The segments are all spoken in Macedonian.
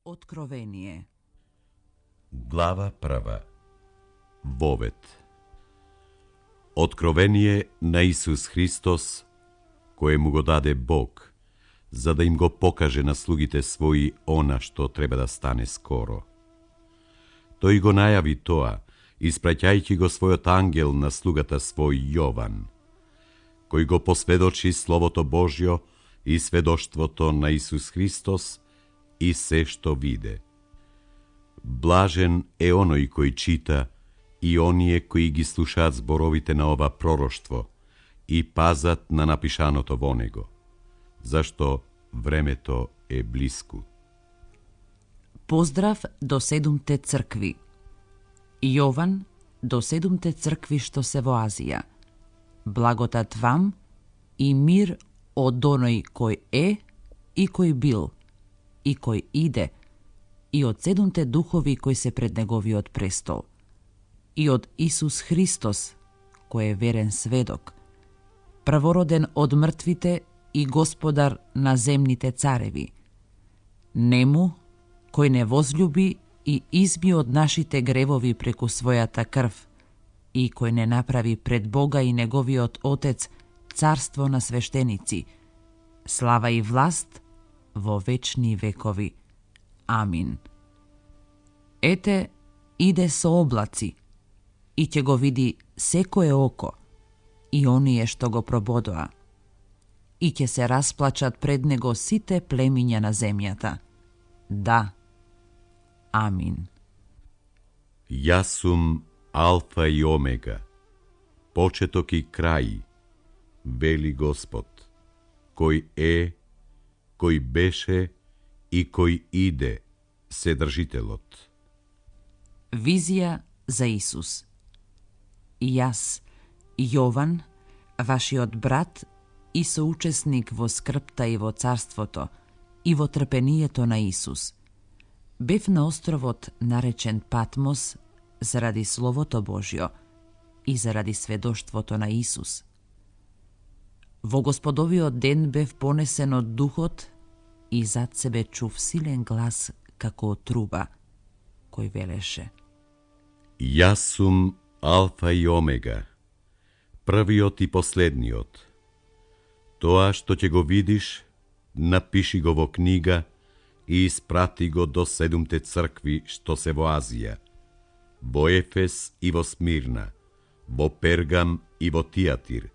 Откровение. Глава 1. Вовет. Откровение на Исус Христос, кое му го даде Бог, за да им го покаже на слугите своји она што треба да стане скоро. Тој го најави тоа, испраќајќи го својот ангел на слугата свој Јован, кој го посведочи Словото Божјо и сведоштвото на Исус Христос и се што виде. Блажен е оној кој чита и оние кои ги слушаат зборовите на ова пророштво и пазат на напишаното во него, зашто времето е блиску. Поздрав до 7-те цркви. Јован до 7-те цркви што се во Азија. Благодат вам и мир од оној кој е и кој бил и кој иде, и од 7-те духови кои се пред неговиот престол, и од Исус Христос, кој е верен сведок, првороден од мртвите и господар на земните цареви. Нему, кој не возлюби и изби од нашите гревови преку својата крв, и кој не направи пред Бога и неговиот Отец царство на свештеници, слава и власт во вечни векови. Амин. Ете, иде со облаци, и ќе го види секое око, и оние што го прободоа, и ќе се расплачат пред него сите племиња на земјата. Да. Амин. Јас сум Алфа и Омега, почеток и крај, вели Господ, кој е, кој беше и кој иде, Вседржителот. Визија за Исус. Јас, Јован, вашиот брат и соучесник во скрпта и во царството и во трпението на Исус, бев на островот наречен Патмос заради Словото Божјо и заради сведоштвото на Исус. Во Господовиот ден бев понесен од Духот и зад себе чув силен глас како од труба, кој велеше: Јас сум Алфа и Омега, првиот и последниот. Тоа што ќе го видиш, напиши го во книга и испрати го до 7-те цркви што се во Азија, во Ефес и во Смирна, во Пергам и во Тиатир,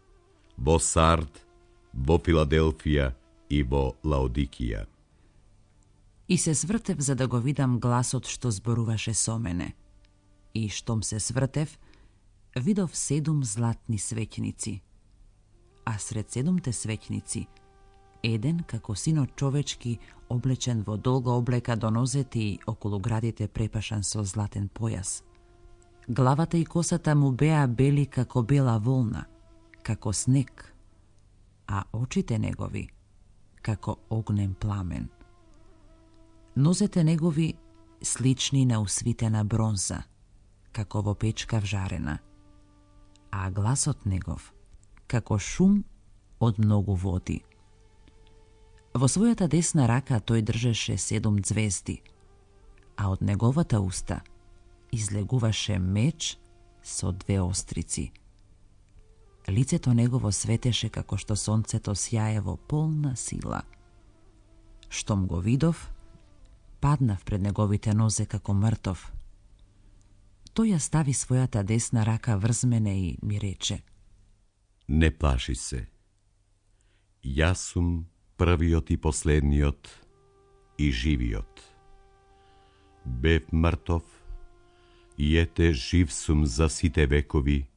во Сард, во Филаделфија и во Лаодикија. И се свртев за да го видам гласот што зборуваше со мене. И штом се свртев, видов 7 златни свеќници. А сред 7-те свеќници, еден како синот човечки, облечен во долга облека до нозете и околу градите препашан со златен појас. Главата и косата му беа бели како бела волна, како снег, а очите негови како огнен пламен. Нозете негови слични на усвитена бронза, како во печка вжарена, а гласот негов како шум од многу води. Во својата десна рака тој држеше 7 звезди, а од неговата уста излегуваше меч со 2 острици. Лицето негово светеше како што сонцето сјае во полна сила. Штом го видов, паднав пред неговите нозе како мртов. Тој ја стави својата десна рака врз мене и ми рече: Не плаши се. Јас сум првиот и последниот и живиот. Бев мртов и ете жив сум за сите векови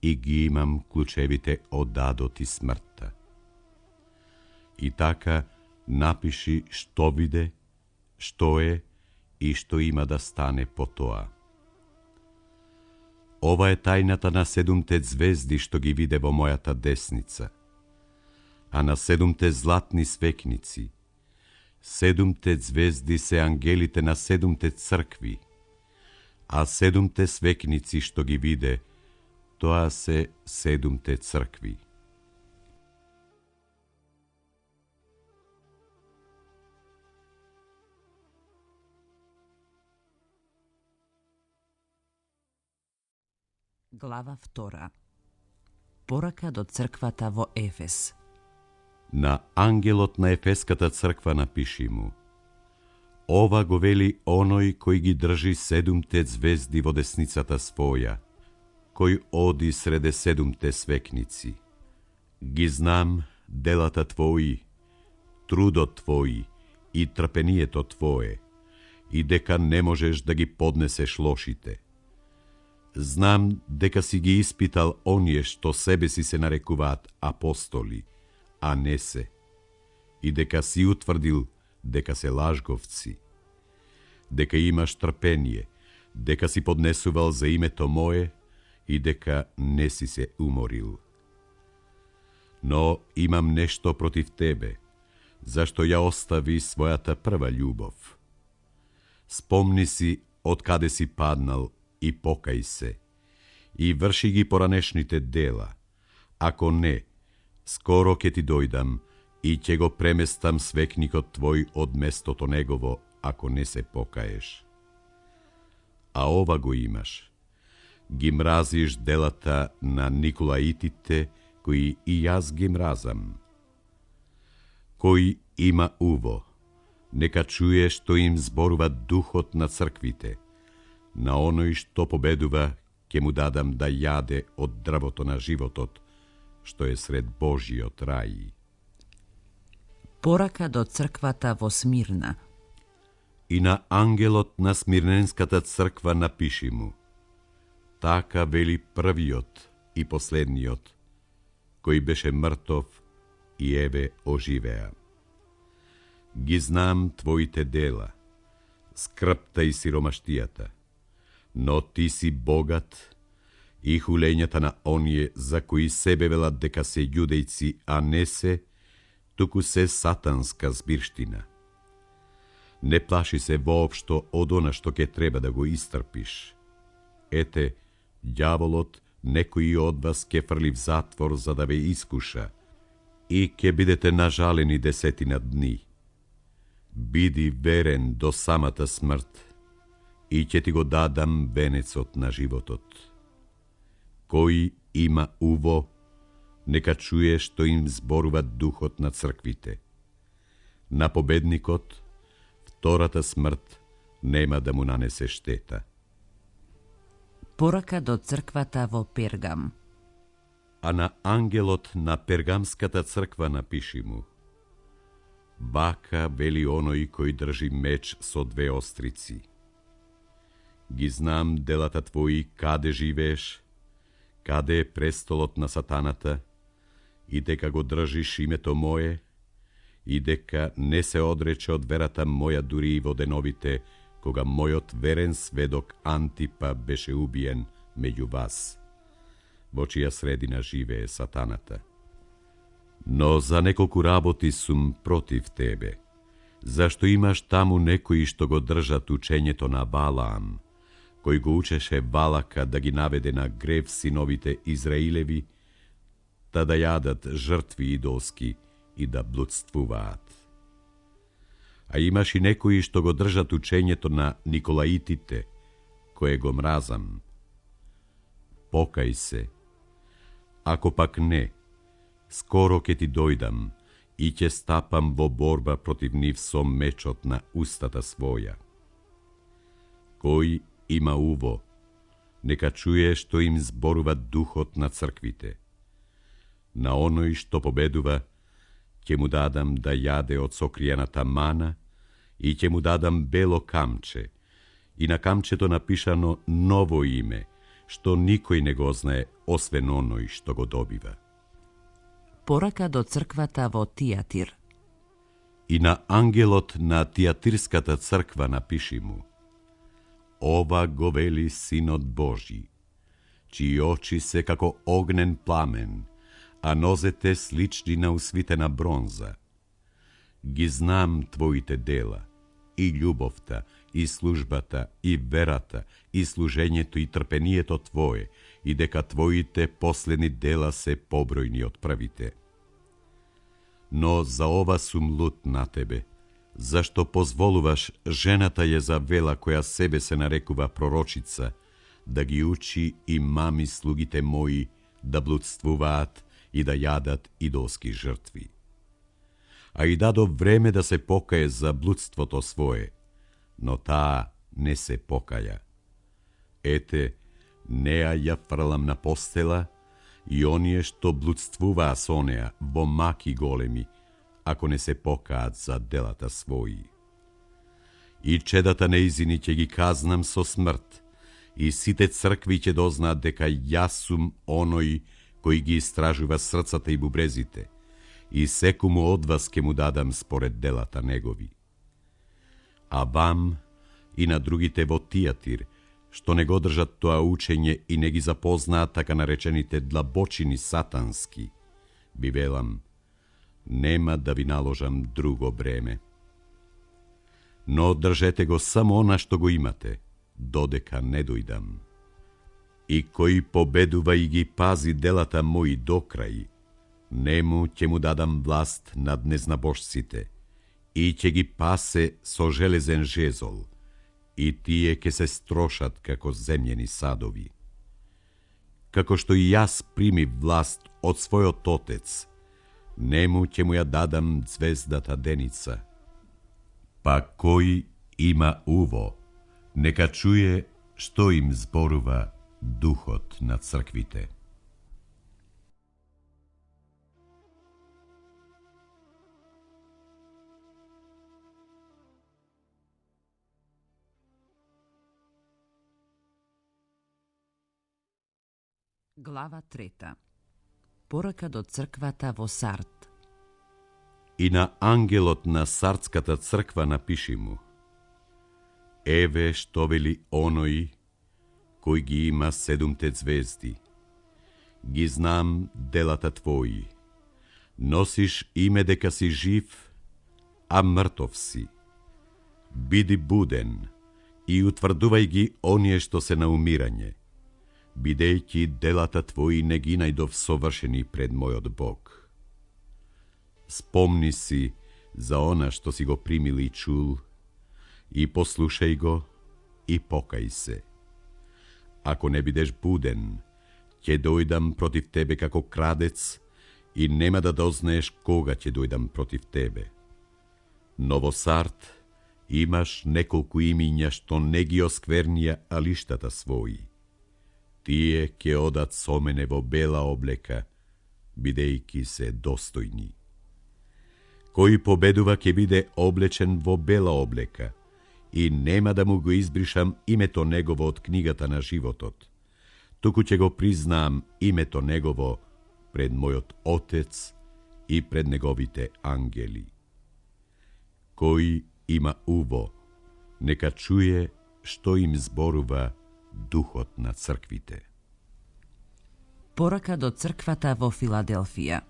и ги имам клучевите од адот и смртта. И така напиши што виде, што е и што има да стане по тоа. Ова е тајната на 7-те звезди што ги виде во мојата десница, а на 7-те златни свеќници. 7-те звезди се ангелите на 7-те цркви, а 7-те свеќници што ги виде, тоа се 7-те цркви. Глава 2. Порака до црквата во Ефес. На ангелот на Ефеската црква напиши му: Ова го вели оној кој ги држи 7 звезди во десницата своја, кој оди среде 7 свекници. Ги знам делата твои, трудот твои и трпението твое, и дека не можеш да ги поднесеш лошите. Знам дека си ги испитал оние што себе си се нарекуваат апостоли, а не се, и дека си утврдил дека се лажговци, дека имаш трпение, дека си поднесувал за името мое и дека не си се уморил. Но имам нешто против тебе, зашто ја остави својата прва љубов. Спомни си од каде си паднал и покај се, и врши ги поранешните дела. Ако не, скоро ќе ти дојдам и ќе го преместам свекникот твој од местото негово, ако не се покаеш. А ова го имаш: ги мразиш делата на Николаитите, кои и јас ги мразам. Кој има уво, нека чуе што им зборува духот на црквите. На оној што победува, ќе му дадам да јаде од дрвото на животот, што е сред Божиот рај. Порака до црквата во Смирна. И на ангелот на Смирненската црква напиши му: Така вели првиот и последниот, кој беше мртов и еве оживеа. Ги знам твоите дела, скрпта и сиромаштијата, но ти си богат и хулењата на оние за кои себе велат дека се јудејци, а не се, туку се сатанска збирштина. Не плаши се воопшто од она што ќе треба да го истрпиш. Ете, ѓаволот некои од вас ќе фрли в затвор за да ве искуша и ќе бидете нажалени 10 дни. Биди верен до самата смрт и ќе ти го дадам венецот на животот. Кој има уво, нека чуе што им зборува духот на црквите. На победникот втората смрт нема да му нанесе штета. Порака до црквата во Пергам. А на ангелот на Пергамската црква напиши му: Вака вели оној кој држи меч со 2 острици. Ги знам делата твои, каде живееш, каде е престолот на сатаната, и дека го држиш името мое, и дека не се одрече од верата моја дури и во деновите, кога мојот верен сведок Антипа беше убиен меѓу вас, во чија средина живее сатаната. Но за неколку работи сум против тебе, зашто имаш таму некои што го држат учењето на Валаам, кој го учеше Валака да ги наведе на грев синовите Израилеви, да јадат жртви идолски и да блудствуваат. А имаш и некои што го држат учењето на Николаитите, кое го мразам. Покај се. Ако пак не, скоро ќе ти дојдам и ќе стапам во борба против нив со мечот на устата своја. Кој има уво, нека чуе што им зборува духот на црквите. На оној што победува, ќе му дадам да јаде од сокријаната мана и ќе му дадам бело камче, и на камчето напишано ново име, што никој не го знае, освен оној што го добива. Порака до црквата во Тијатир. И на ангелот на Тијатирската црква напиши му: Ова го вели Синот Божи, чии очи се како огнен пламен, а нозете слични на усвитена бронза. Ги знам твоите дела, и љубовта, и службата, и верата, и служењето, и трпението твое, и дека твоите последни дела се побројни од првите. Но за ова сум лут на тебе, зашто позволуваш жената Језавела, која себе се нарекува пророчица, да ги учи и мами слугите мои да блудствуваат и да јадат идолски жртви. А и дадо време да се покае за блудството свое, но таа не се покаја. Ете, неа ја фрлам на постела, и оние што блудствуваа со неа во маки големи, ако не се покаат за делата своји. И чедата неизини ќе ги казнам со смрт, и сите цркви ќе дознаат дека јас сум оној кој ги истражува срцата и бубрезите, и секому од вас ќе му дадам според делата негови. А вам и на другите во Тијатир, што не го држат тоа учење и не ги запознаат така наречените длабочини сатански, ви велам, нема да ви наложам друго бреме. Но држете го само она што го имате, додека не дојдам. И кој победува и ги пази делата мои до крај, нему ќе му дадам власт над незнабожците и ќе ги пасе со железен жезол, и тие ќе се строшат како земјени садови. Како што и јас примив власт од својот отец, нему ќе му ја дадам звездата деница. Па кој има уво, нека чуе што им зборува Духот на црквите. Глава 3. Порака до црквата во Сард. И на ангелот на Сардската црква напиши му: Еве што вели оној кој ги има 7 звезди. Ги знам делата твои. Носиш име дека си жив, а мртов си. Биди буден и утврдувај ги оние што се на умирање, бидејќи делата твои не ги најдов совршени пред мојот Бог. Спомни си за она што си го примил и чул, и послушај го и покај се. Ако не бидеш буден, ќе дојдам против тебе како крадец и нема да дознаеш кога ќе дојдам против тебе. Но во Сард имаш неколку имиња што не ги осквернија алиштата своји. Тие ќе одат со мене во бела облека, бидејќи се достојни. Кој победува ќе биде облечен во бела облека, и нема да му го избришам името негово од книгата на животот, туку ќе го признаам името негово пред мојот Отец и пред неговите ангели. Кој има уво, нека чуе што им зборува Духот на црквите. Порака до црквата во Филаделфија.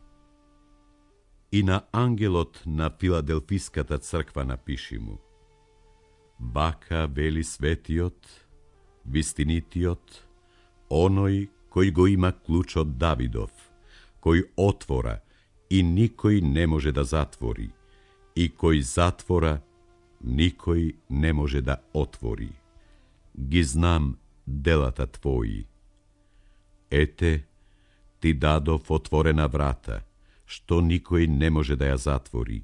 И на ангелот на Филаделфиската црква напиши му: Вака вели светиот, вистинитиот, оној кој го има клучот Давидов, кој отвора и никој не може да затвори, и кој затвора никој не може да отвори. Ги знам делата твои. Ете, ти дадов отворена врата, што никој не може да ја затвори.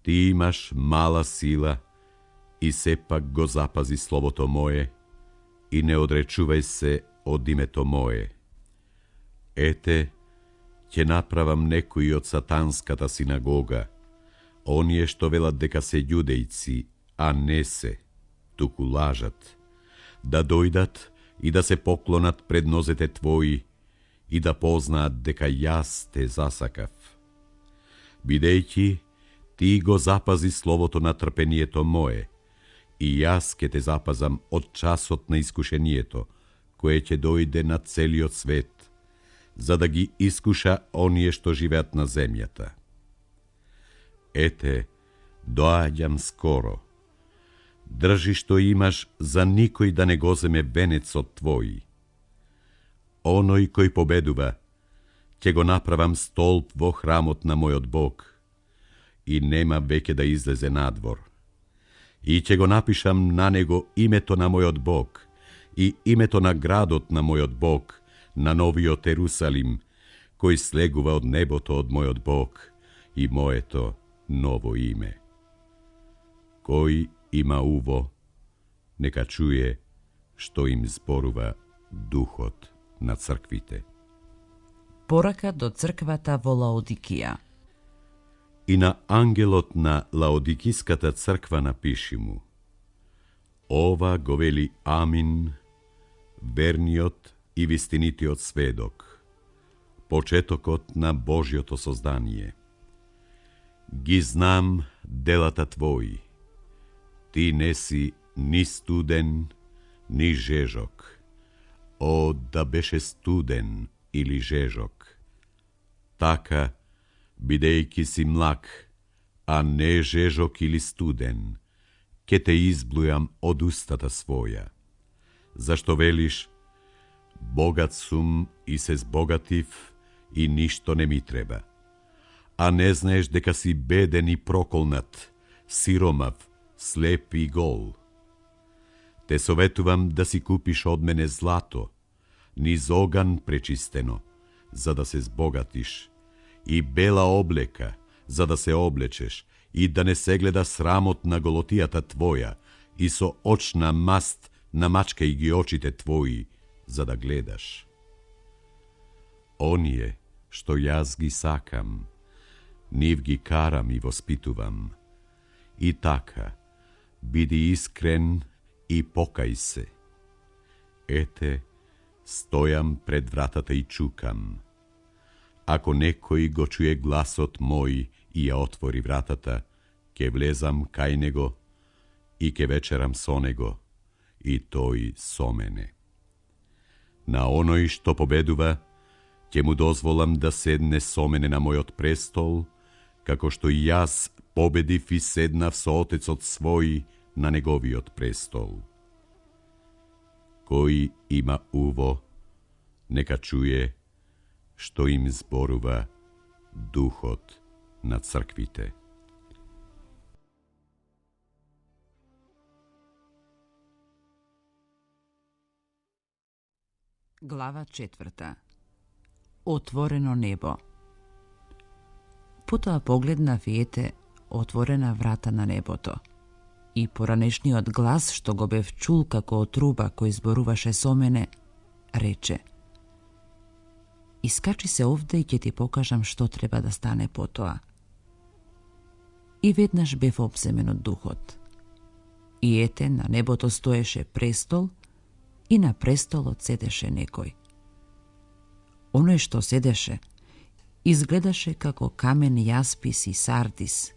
Ти имаш мала сила и сепак го запази словото мое и не одречувај се од името мое. Ете, ќе направам некои од сатанската синагога, оние што велат дека се јудејци, а не се, туку лажат, да дојдат и да се поклонат пред нозете твои и да познаат дека јас те засакав. Бидејќи ти го запази словото на трпението мое, и јас ке те запазам од часот на искушението, кое ќе дојде на целиот свет, за да ги искуша оние што живеат на земјата. Ете, доаѓам скоро. Држи што имаш, за никој да не го земе венецот твој. Оној кој победува, ќе го направам столб во храмот на мојот Бог, и нема веќе да излезе надвор. И ќе го напишам на него името на мојот Бог, и името на градот на мојот Бог, на новиот Ерусалим, кој слегува од небото од мојот Бог и моето ново име. Кој има уво, нека чуе што им зборува Духот на црквите. Порака до црквата во Лаодикија. И на ангелот на Лаодикиската црква напиши му: Ова го вели Амин, верниот и вистинитиот сведок, почетокот на Божјото создание. Ги знам делата твои. Ти не си ни студен, ни жежок. О, да беше студен или жежок. Така, бидејќи си млак, а не жежок или студен, ке те изблујам од устата своја. Зашто велиш: богат сум и се збогатив и ништо не ми треба, а не знаеш дека си беден и проколнат, сиромав, слеп и гол. Те советувам да си купиш од мене злато, низ оган пречистено, за да се збогатиш, и бела облека, за да се облечеш, и да не се гледа срамот на голотијата твоја, и со очна маст намачкај ги очите твои, за да гледаш. Оние што јас ги сакам, нив ги карам и воспитувам. И така, биди искрен и покај се. Ете, стојам пред вратата и чукам. Ако некој го чуе гласот мој и ја отвори вратата, ке влезам кај него и ке вечерам со него, и тој со мене. На оној што победува, ќе му дозволам да седне со мене на мојот престол, како што и јас победив и седнав со Отецот свој на неговиот престол. Кој има уво, нека чуе што им зборува Духот на црквите. Глава 4. Отворено небо. Потоа погледнав и ете отворена врата на небото. И поранешниот глас што го бев чул како од труба кој зборуваше со мене, рече: Искачи се овде и ќе ти покажам што треба да стане потоа. И веднаш бев обземен од духот. И ете на небото стоеше престол, и на престолот седеше некој. Оној што седеше, изгледаше како камен јаспис и сардис,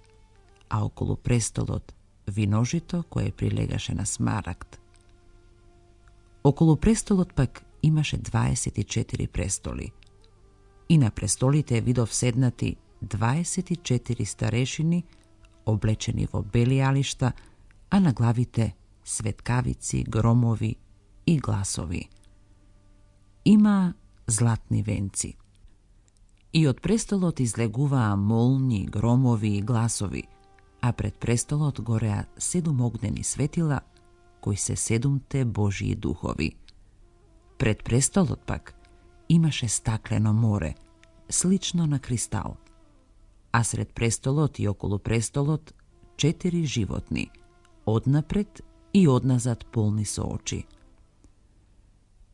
а околу престолот виножито кое прилегаше на смарагд. Околу престолот пак имаше 24 престоли, и на престолите видов седнати 24 старешини, облечени во бели алишта, а на главите светкавици, громови и гласови. Има златни венци. И од престолот излегуваа молњи, громови и гласови, а пред престолот гореа 7 огнени светила, кои се 7 Божии духови. Пред престолот пак имаше стаклено море, слично на кристал, а сред престолот и околу престолот 4 животни, однапред и одназад полни со очи.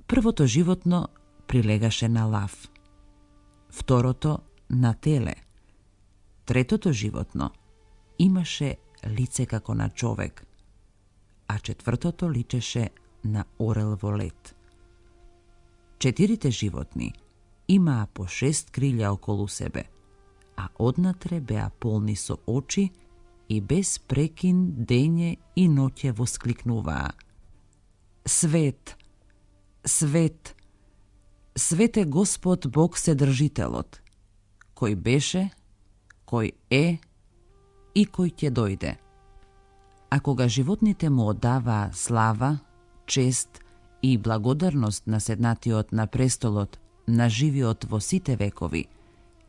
Првото животно прилегаше на лав, второто на теле, третото животно имаше лице како на човек, а четвртото личеше на орел во лет. 4 животни имаа по 6 крилја околу себе, а однатре беа полни со очи и без прекин дење и ноќе воскликнуваа: Свет, свет, свет е Господ Бог Седржителот, кој беше, кој е и кој ќе дојде. А кога животните му оддаваа слава, чест и благодарност на седнатиот на престолот, на живиот во сите векови,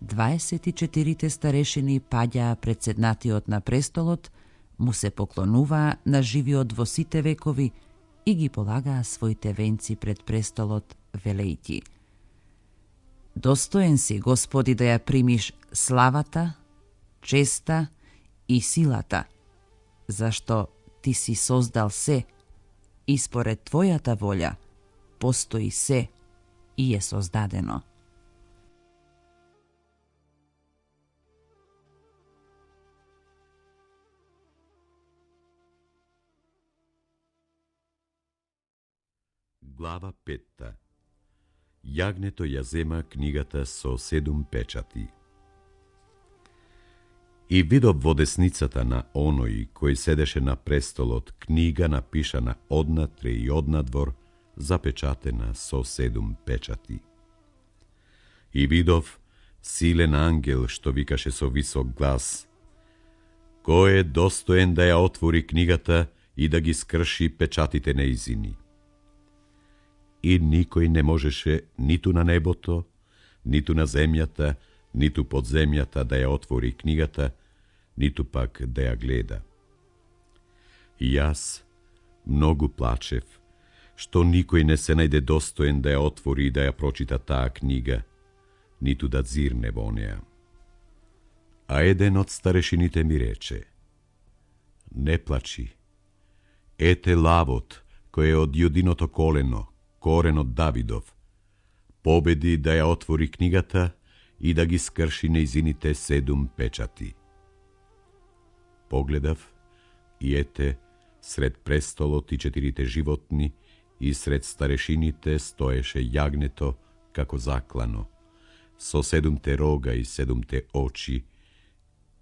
24 старешини паѓаа пред седнатиот на престолот, му се поклонуваа на живиот во сите векови и ги полагаа своите венци пред престолот, велејќи: Достоен си, Господи, да ја примиш славата, честа и силата, зашто Ти си создал се и според Твојата волја постои се и е создадено. Глава 5. Јагнето ја зема книгата со 7 печати. И видов во десницата на оној кој седеше на престолот книга напишана однатре и однадвор, запечатена со 7 печати. И видов силен ангел што викаше со висок глас: Кој е достоен да ја отвори книгата и да ги скрши печатите неизини? И никој не можеше ниту на небото, ниту на земјата, ниту под земјата да ја отвори книгата, ниту пак да ја гледа. И јас многу плачев, што никој не се најде достоен да ја отвори и да ја прочита таа книга, ниту да зирне во неа. А еден од старешините ми рече: Не плачи, ете лавот кој е од јудиното колено, коренот Давидов, победи да ја отвори книгата и да ги скрши нејзините 7 печати. Погледав и ете, сред престолот и 4 животни и сред старешините стоеше јагнето како заклано, со 7 рога и 7 очи,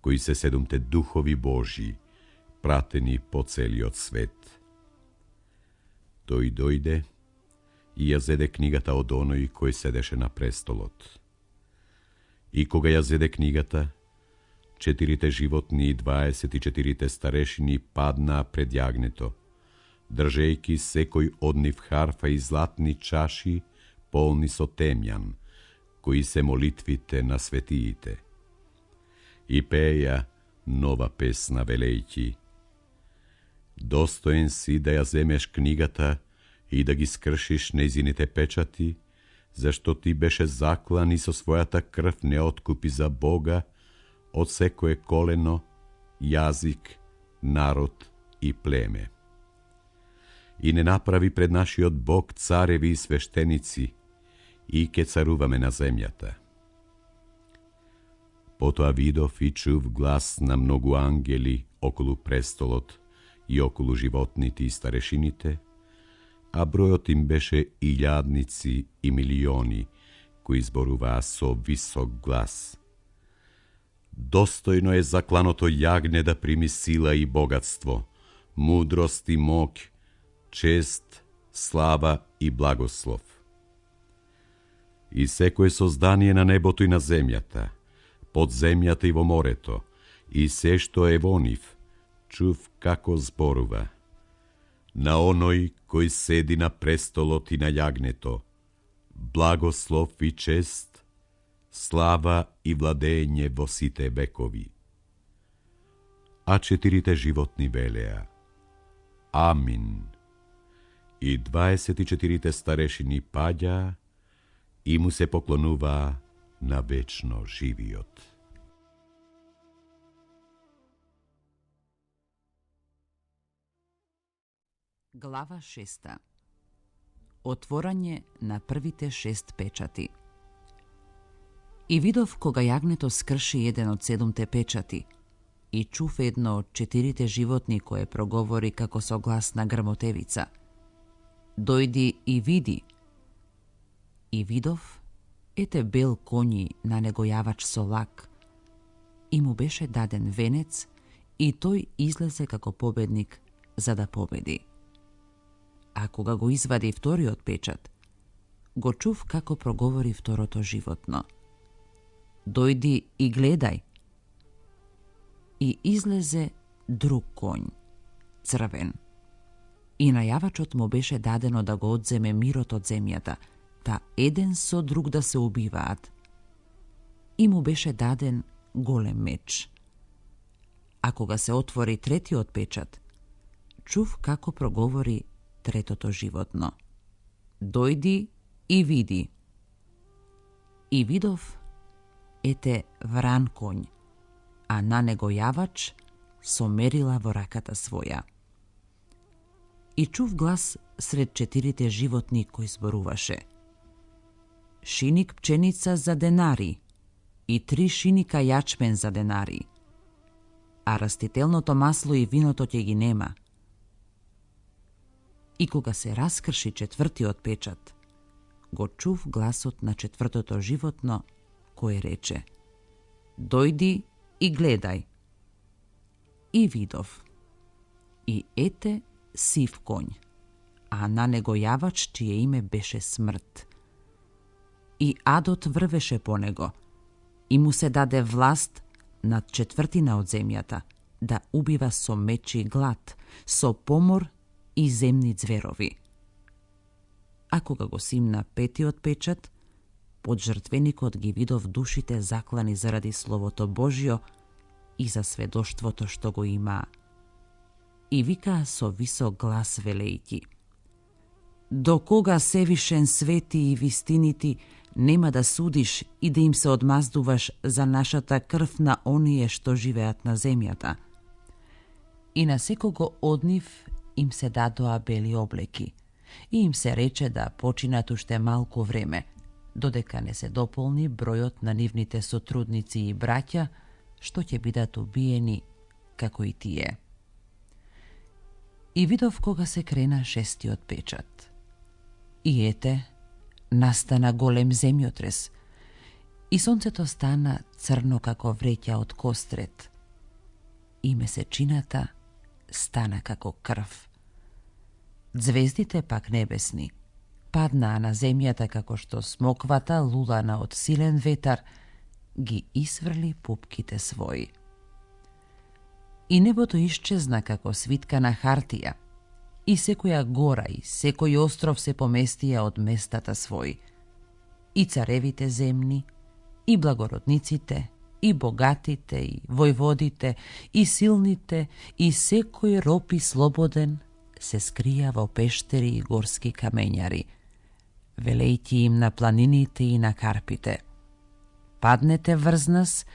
кои се 7 духови Божии, пратени по целиот свет. Тој дојде и ја зеде книгата од оној кој седеше на престолот. И кога ја зеде книгата, 4 животни и 24 старешини паднаа пред јагнето, држејќи секој од нив харфа и златни чаши полни со темјан, кои се молитвите на светиите. И пеја нова песна велејќи: Достоен си да ја земеш книгата и да ги скршиш нејзините печати, зашто ти беше заклан и со својата крв не откупи за Бога од секое колено, јазик, народ и племе. И не направи пред нашиот Бог цареви и свештеници, и ке царуваме на земјата. Потоа видов и чув глас на многу ангели околу престолот и околу животните и старешините, а бројот им беше илјадници и милиони, кои зборуваа со висок глас: Достојно е закланото јагне да прими сила и богатство, мудрост и моќ, чест, слава и благослов. И секое создание на небото и на земјата, под земјата и во морето, и се што е во нив, чув како зборува: На оној кој седи на престолот и на јагнето, благослов и чест, слава и владење во сите векови. А 4 животни велеа: Амин. И 24 старешини паѓаа и му се поклонуваа на вечно живиот. Глава 6. Отворање на првите 6 печати. И видов кога јагнето скрши еден од 7 печати, и чув едно од 4 животни кое проговори како со глас на грмотевица: Дојди и види. И видов, ете бел коњи на него јавач со лак, и му беше даден венец, и тој излезе како победник за да победи. А кога го извади вториот печат, го чув како проговори второто животно: Дојди и гледај. И излезе друг конј, црвен. И најавачот му беше дадено да го одземе мирот од земјата, та еден со друг да се убиваат. И му беше даден голем меч. А кога се отвори третиот печат, чув како проговори третото животно. Дојди и види. И видов, ете, вран конј, а на него јавач со мерила во раката своја. И чув глас сред 4 животни кој зборуваше: шиник пченица за денари и 3 шиника јачмен за денари, а растителното масло и виното ќе ги нема. И кога се раскрши 4-тиот печат, го чув гласот на 4-тото животно, кој рече: дојди и гледај. И видов, и ете сив конј, а на него јавач чие име беше смрт. И адот врвеше по него, и му се даде власт над 1/4 од земјата, да убива со меч и глад, со помор и земни зверови. А кога го симна 5-тиот печат, под жртвеникот ги видов душите заклани заради Словото Божјо и за сведоштвото што го имаа. И викаа со висок глас велејќи: до кога Севишен свети и вистинити нема да судиш и да им се одмаздуваш за нашата крв на оние што живеат на земјата? И на секого од нив им се дадоа бели облеки и им се рече да починат уште малку време, додека не се дополни бројот на нивните сотрудници и браќа што ќе бидат убиени како и тие. И видов кога се крена 6-тиот печат. И ете, настана голем земјотрес, и сонцето стана црно како вреќа од кострет, и месечината стана како крв. Звездите пак небесни паднаа на земјата како што смоквата, лулана од силен ветар, ги исврли пупките своји. И небото исчезна како свитка на хартија, и секоја гора и секој остров се поместија од местата своји. И царевите земни, и благородниците, и богатите, и војводите, и силните, и секој роб и слободен се скрија во пештери и горски камењари, велејќи им на планините и на карпите: паднете врз нас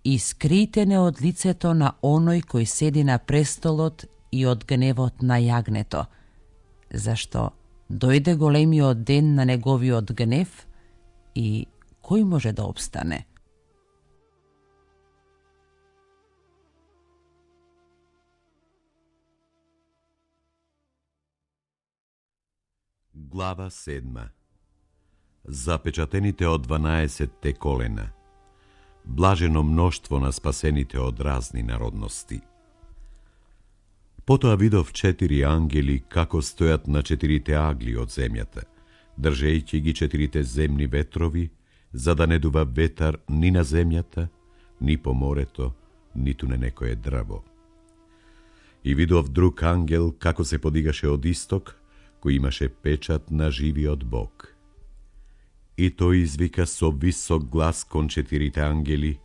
и скрите не од лицето на оној кој седи на престолот и од гневот на јагнето, зашто дојде големиот ден на неговиот гнев и кој може да обстане? Глава 7. Запечатените од 12-те колена. Блажено мноштво на спасените од разни народности. Потоа видов 4 ангели како стојат на 4 агли од земјата, држејќи ги 4 земни ветрови, за да не дува ветар ни на земјата, ни по морето, ниту на некое дрво. И видов друг ангел како се подигаше од исток, кој имаше печат на живиот Бог. И тој извика со висок глас кон 4 ангели,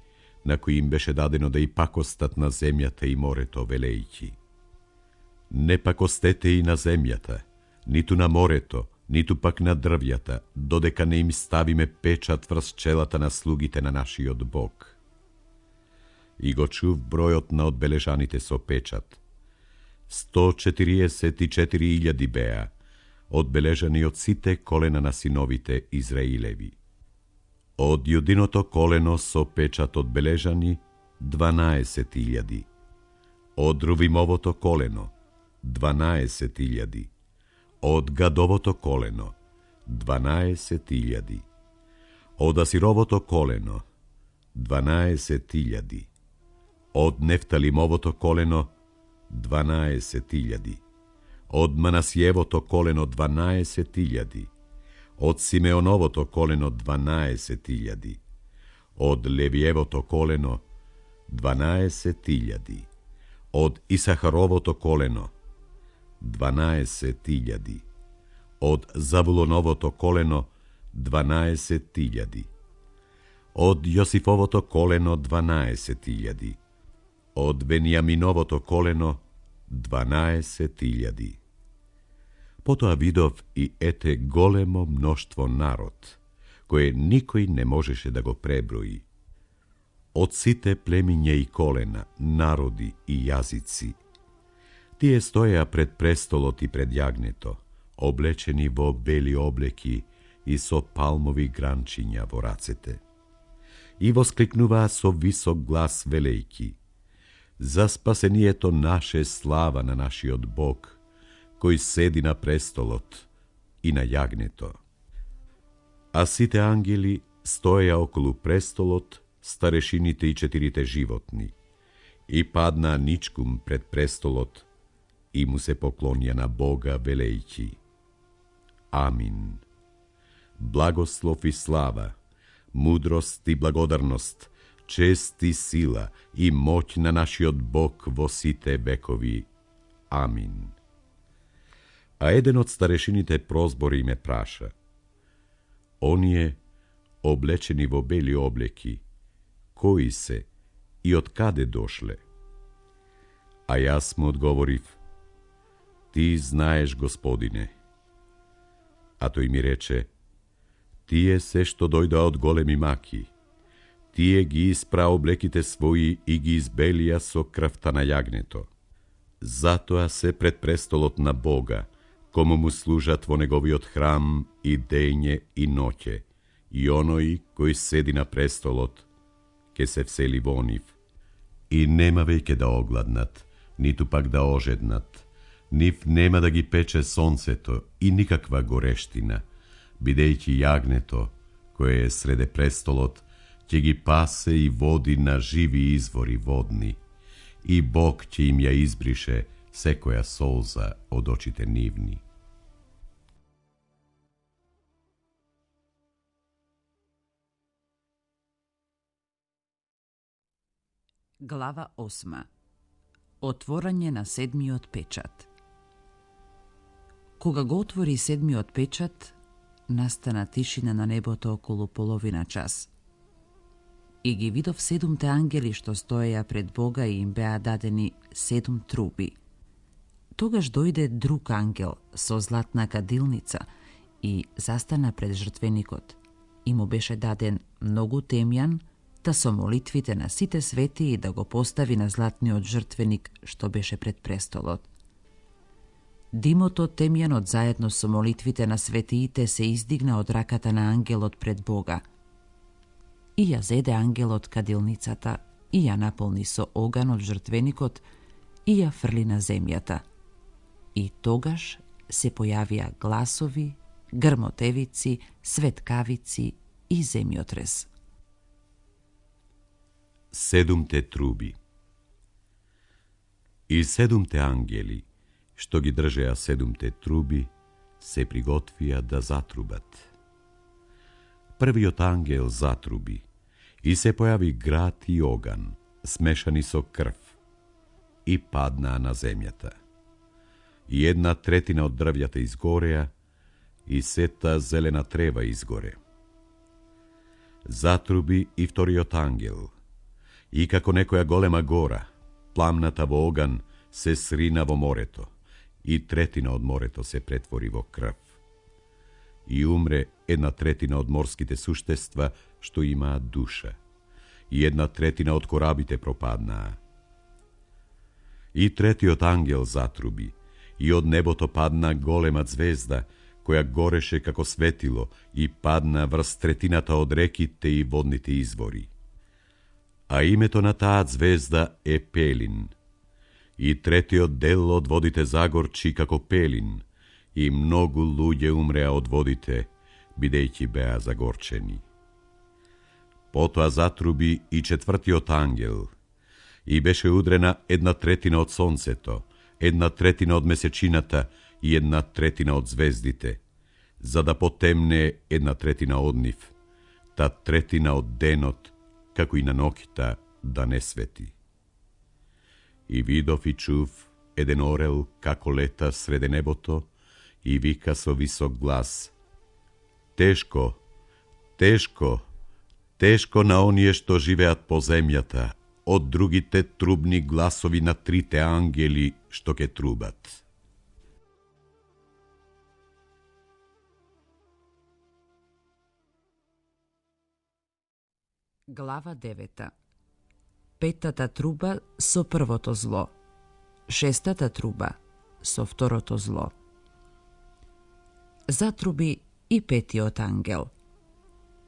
на кои им беше дадено да и пакостат на земјата и морето, велејќи: не пакостете и на земјата, ниту на морето, ниту пак на дрвјата, додека не им ставиме печат врз челата на слугите на нашиот Бог. И го чув бројот на одбележаните со печат. 144.000 беа, одбележани од сите колена на синовите Израилеви. Од јудиното колено со печат одбележани 12.000. Од Рувимовото колено 12.000. Од Гадовото колено 12.000. Од Асировото колено 12.000. Од Нефталимовото колено 12.000. Од Манасиевото колено 12.000. Од Симеоновото колено 12.000. Од Левиевото колено 12.000. Од Исахаровото колено 12.000. Од Завулоновото колено 12.000. Од Јосифовото колено 12.000. Од Бенијаминовото колено 12.000. Потоа видов и ете големо мноштво народ, кое никој не можеше да го преброи. Од сите племиња и колена, народи и јазици. Тие стоеа пред престолот и пред јагнето, облечени во бели облеки и со палмови гранчиња во рацете. И воскликнуваа со висок глас велејки: за спасението наше слава на нашиот Бог, кој седи на престолот и на јагнето. А сите ангели стоеа околу престолот, старешините и 4 животни, и паднаа ничкум пред престолот и му се поклонија на Бога велејќи: Амин. Благослов и слава, мудрост и благодарност, чест и сила и моќ на нашиот Бог во сите векови. Амин. А еден од старешините прозбори и ме праша: оние, облечени во бели облеки, кои се и од каде дошле? А јас му одговорив: ти знаеш, Господине. А тој ми рече: тие се што дојдоа од големи маки, тие ги испра облеките своји и ги избелија со крвта на јагнето. Затоа се пред престолот на Бога, кому му служат во неговиот храм и дење и ноќе, и оној кој седи на престолот, ке се всели во нив. И нема веќе да огладнат, ниту пак да ожеднат. Нив нема да ги пече сонцето и никаква горештина, бидејќи јагнето, кое е среде престолот, ќе ги пасе и води на живи извори водни, и Бог ќе им ја избрише секоја солза од очите нивни. Глава 8. Отворање на 7-миот печат. Кога го отвори 7-миот печат, настана тишина на небото околу половина час. И ги видов 7 ангели што стоеја пред Бога и им беа дадени 7 труби. Тогаш дојде друг ангел со златна кадилница и застана пред жртвеникот. И му беше даден многу темјан, да со молитвите на сите свети и да го постави на златниот жртвеник што беше пред престолот. Димот од темјанот заедно со молитвите на светиите се издигна од раката на ангелот пред Бога. И ја зеде ангелот кадилницата и ја наполни со оган од жртвеникот и ја фрли на земјата. И тогаш се појавија гласови, грмотевици, светкавици и земјотрес. 7 труби. И 7 ангели, што ги држеа 7 труби, се приготвија да затрубат. Првиот ангел затруби, и се појави град и оган, смешани со крв, и паднаа на земјата. И 1/3 од дрвјата изгореа, и сета зелена трева изгоре. Затруби и вториот ангел, и како некоја голема гора, пламната во оган, се срина во морето, и 1/3 од морето се претвори во крв. И умре 1/3 од морските суштества што имаат душа, и 1/3 од корабите пропаднаа. И третиот ангел затруби, и од небото падна голема звезда, која гореше како светило и падна врз 1/3 од реките и водните извори. А името на таа звезда е Пелин. И 3-тиот дел од водите загорчи како пелин, и многу луѓе умреа од водите, бидејќи беа загорчени. Потоа затруби и 4-тиот ангел, и беше удрена 1/3 од сонцето, 1/3 од месечината и 1/3 од звездите, за да потемне 1/3 од нив, та 1/3 од денот, како и на ноќта, да не свети. И видов и чув еден орел како лета среде небото и вика со висок глас: тешко, тешко, тешко на оние што живеат по земјата, од другите трубни гласови на 3 ангели што ке трубат. Глава 9. Петата труба со првото зло. Шестата труба со второто зло. Затруби и петиот ангел.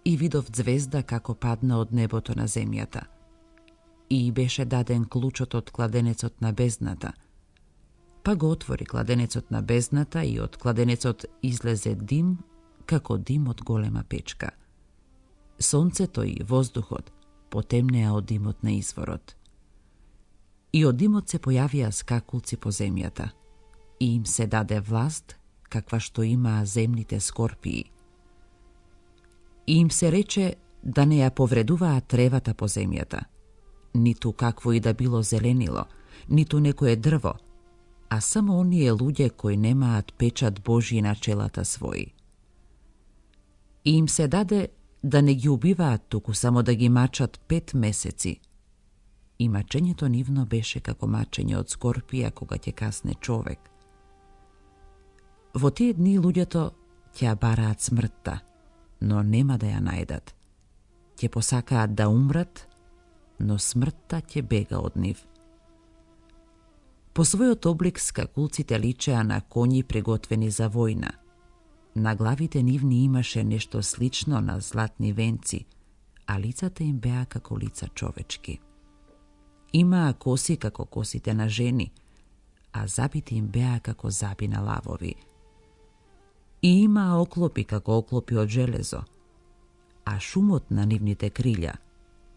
И видов звезда како падна од небото на земјата. И беше даден клучот од кладенецот на бездната. Па го отвори кладенецот на бездната и од кладенецот излезе дим, како дим од голема печка. Сонцето и воздухот потемнеа од димот на изворот. И од димот се појавија скакулци по земјата, и им се даде власт, каква што имаа земните скорпии. И им се рече да не ја повредуваат тревата по земјата, ниту какво и да било зеленило, ниту некое дрво, а само оние луѓе кои немаат печат Божи на челата своји. И им се даде да не ги убиваат, туку само да ги мачат 5 месеци. И мачењето нивно беше како мачење од скорпија кога ќе касне човек. Во тие дни луѓето ќе бараат смртта, но нема да ја најдат. Ќе посакаат да умрат, но смртта ќе бега од нив. По својот облик скакулците личеа на коњи приготвени за војна. На главите нивни имаше нешто слично на златни венци, а лицата им беа како лица човечки. Имаа коси како косите на жени, а забите им беа како заби на лавови. И имаа оклопи како оклопи од железо, а шумот на нивните крилја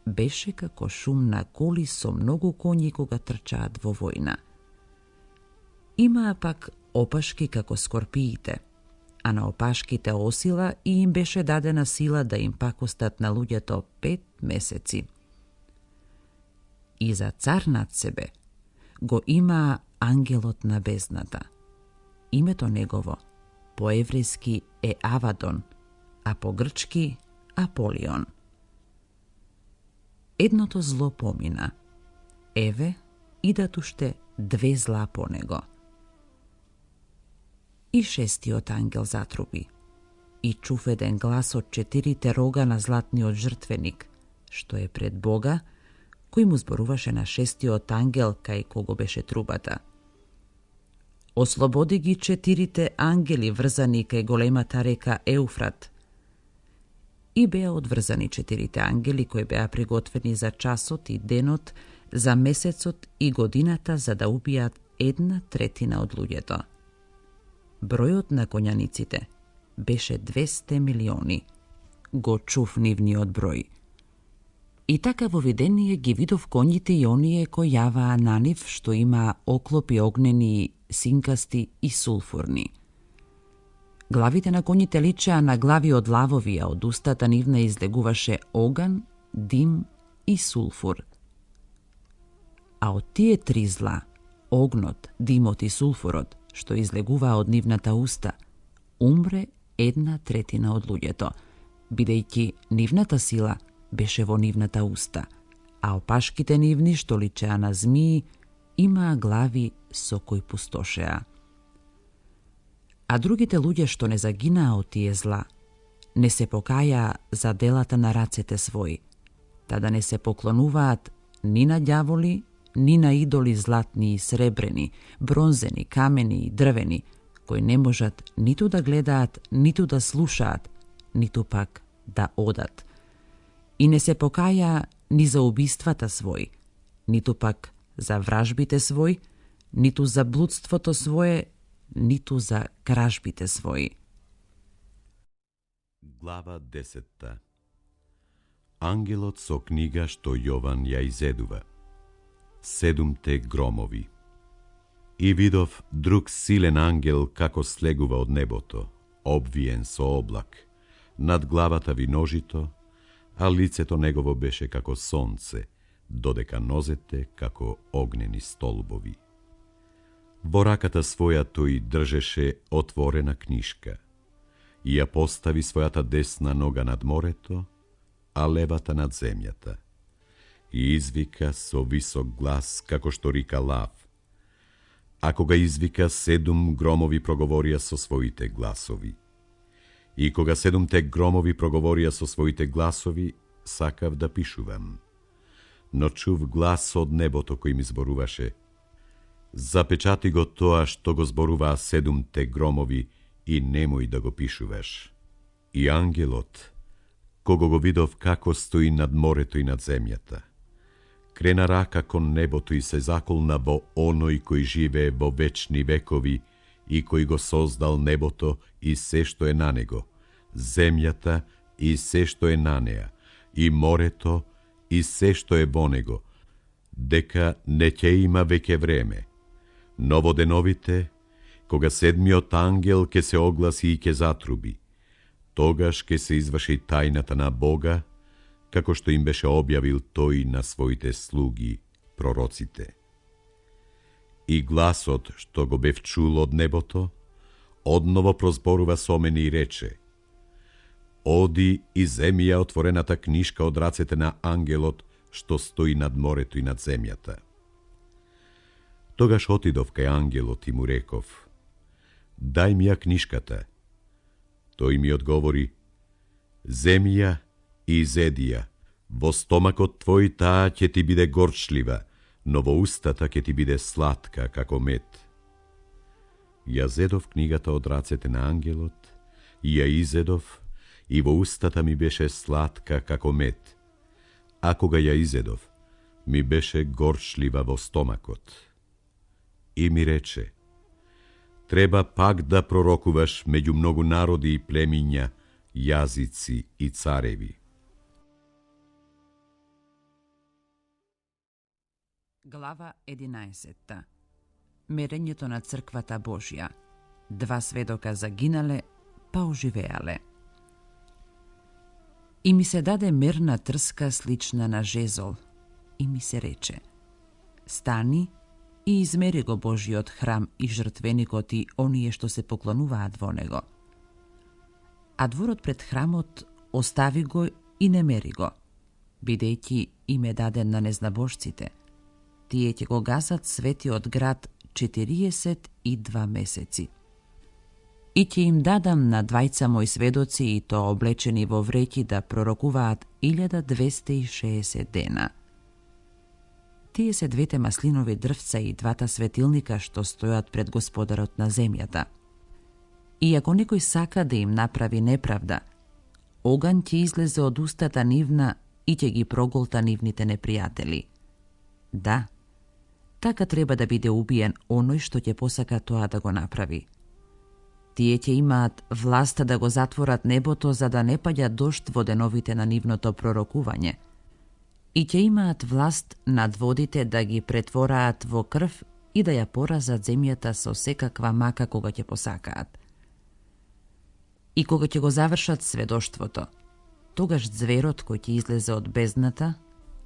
беше како шум на коли со многу коњи кога трчаат во војна. Имаа пак опашки како скорпиите, а на опашките осила и им беше дадена сила да им пакостат на луѓето 5 месеци. И за цар над себе го имаа ангелот на бездната. Името негово по еврејски е Авадон, а по грчки Аполион. Едното зло помина. Еве, идат уште 2 зла по него. И шестиот ангел затруби. И чув еден глас од 4 рога на златниот жртвеник, што е пред Бога, кој му зборуваше на шестиот ангел кај кого беше трубата. Ослободи ги 4 ангели врзани кај големата река Еуфрат. И беа одврзани 4 ангели кои беа приготвени за часот и денот, за месецот и годината, за да убијат 1/3 од луѓето. Бројот на коњаниците беше 200 милиони. Го чув нивниот број. И така во видение ги видов коњите и оние кои јаваа на нив, што имаа оклопи огнени, синкасти и сулфурни. Главите на коњите личеа на глави од лавови, а од устата нивна излегуваше оган, дим и сулфур. А од тие 3 зла, огнот, димот и сулфурот, што излегуваа од нивната уста, умре 1/3 од луѓето, бидејќи нивната сила беше во нивната уста, а опашките нивни, што личеа на змии, имаа глави со кои пустошеа. А другите луѓе што не загинаа од тие зла, не се покаја за делата на рацете своји, та да не се поклонуваат ни на ѓаволи, ни на идоли златни и сребрени, бронзени, камени и дрвени, кои не можат ниту да гледаат, ниту да слушаат, ниту пак да одат. И не се покаја ни за убиствата своји, ниту пак за вражбите своји, ниту за блудството свое, ниту за кражбите своји. Глава 10. Ангелот со книга што Јован ја изедува. 7 громови. И видов друг силен ангел како слегува од небото, обвиен со облак, над главата виножито, а лицето негово беше како сонце, додека нозете како огнени столбови. Во раката своја тој држеше отворена книшка и ја постави својата десна нога над морето, а левата над земјата. И извика со висок глас, како што рика лав. А кога извика, 7 громови проговорија со своите гласови. И кога 7 громови проговорија со своите гласови, сакав да пишувам, но чув глас од небото кој ми зборуваше: запечати го тоа што го зборуваа 7 громови и немој да го пишуваш. И ангелот, кого го видов како стои над морето и над земјата, крена рака кон небото и се заколна во оној кој живее во вечни векови и кој го создал небото и се што е на него, земјата и се што е на неа, и морето и се што е во него, дека не ќе има веќе време, но во деновите, кога 7-миот ангел ќе се огласи и ќе затруби, тогаш ќе се изврши тајната на Бога, како што им беше објавил тој на своите слуги, пророците. И гласот што го бев чул од небото, одново прозборува со мене и рече: оди и земи ја отворената книшка од рацете на ангелот што стои над морето и над земјата. Тогаш отидов кај ангелот и му реков: дај ми ја книшката. Тој ми одговори: земи ја и изеди ја, во стомакот твој таа ќе ти биде горчлива, но во устата ќе ти биде сладка како мед. Ја зедов книгата од рацете на ангелот, и ја изедов, и во устата ми беше сладка како мед, а кога ја изедов, ми беше горчлива во стомакот. И ми рече: треба пак да пророкуваш меѓу многу народи и племиња, јазици и цареви. Глава 11. Мерењето на црквата Божја. 2 сведока загинале, па оживеале. И ми се даде мерна трска слична на жезол, и ми се рече: стани и измери го Божиот храм и жртвеникот и оние што се поклонуваат во него. А дворот пред храмот остави го и не мери го, бидејќи им е даден на незнабожците. Тие ќе го гасат светиот град 42 месеци. И ќе им дадам на 2 мои сведоци, и то облечени во вреќи, да пророкуваат 1260 дена. Тие се 2 маслинови дрвца и 2 светилника што стојат пред Господарот на земјата. И ако некој сака да им направи неправда, оган ќе излезе од устата нивна и ќе ги проголта нивните непријатели. Да, така треба да биде убиен оној што ќе посака тоа да го направи. Тие ќе имаат власта да го затворат небото за да не паѓа дожд во деновите на нивното пророкување. И ќе имаат власт над водите да ги претвораат во крв и да ја поразат земјата со секаква мака кога ќе посакаат. И кога ќе го завршат сведоштвото, тогаш зверот кој ќе излезе од бездната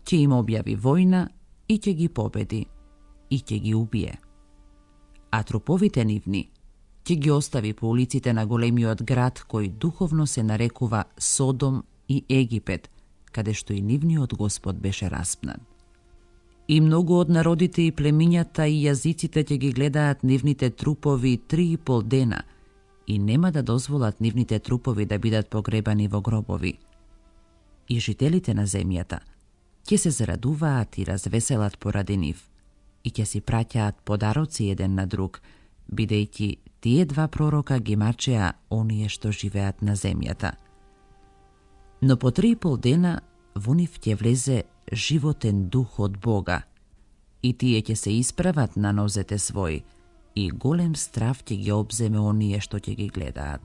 ќе им објави војна и ќе ги победи и ќе ги убие. А труповите нивни ќе ги остави по улиците на големиот град кој духовно се нарекува Содом и Египет, каде што и нивниот Господ беше распнат. И многу од народите и племињата и јазиците ќе ги гледаат нивните трупови 3,5 дена и нема да дозволат нивните трупови да бидат погребани во гробови. И жителите на земјата ќе се зарадуваат и развеселат поради нив и ќе си праќаат подароци еден на друг, бидејќи тие 2 пророка ги мачеа оние што живеат на земјата. Но по 3,5 дена во нив ќе влезе животен дух од Бога и тие ќе се исправат на нозете своји и голем страв ќе ги обземе оние што ќе ги гледаат.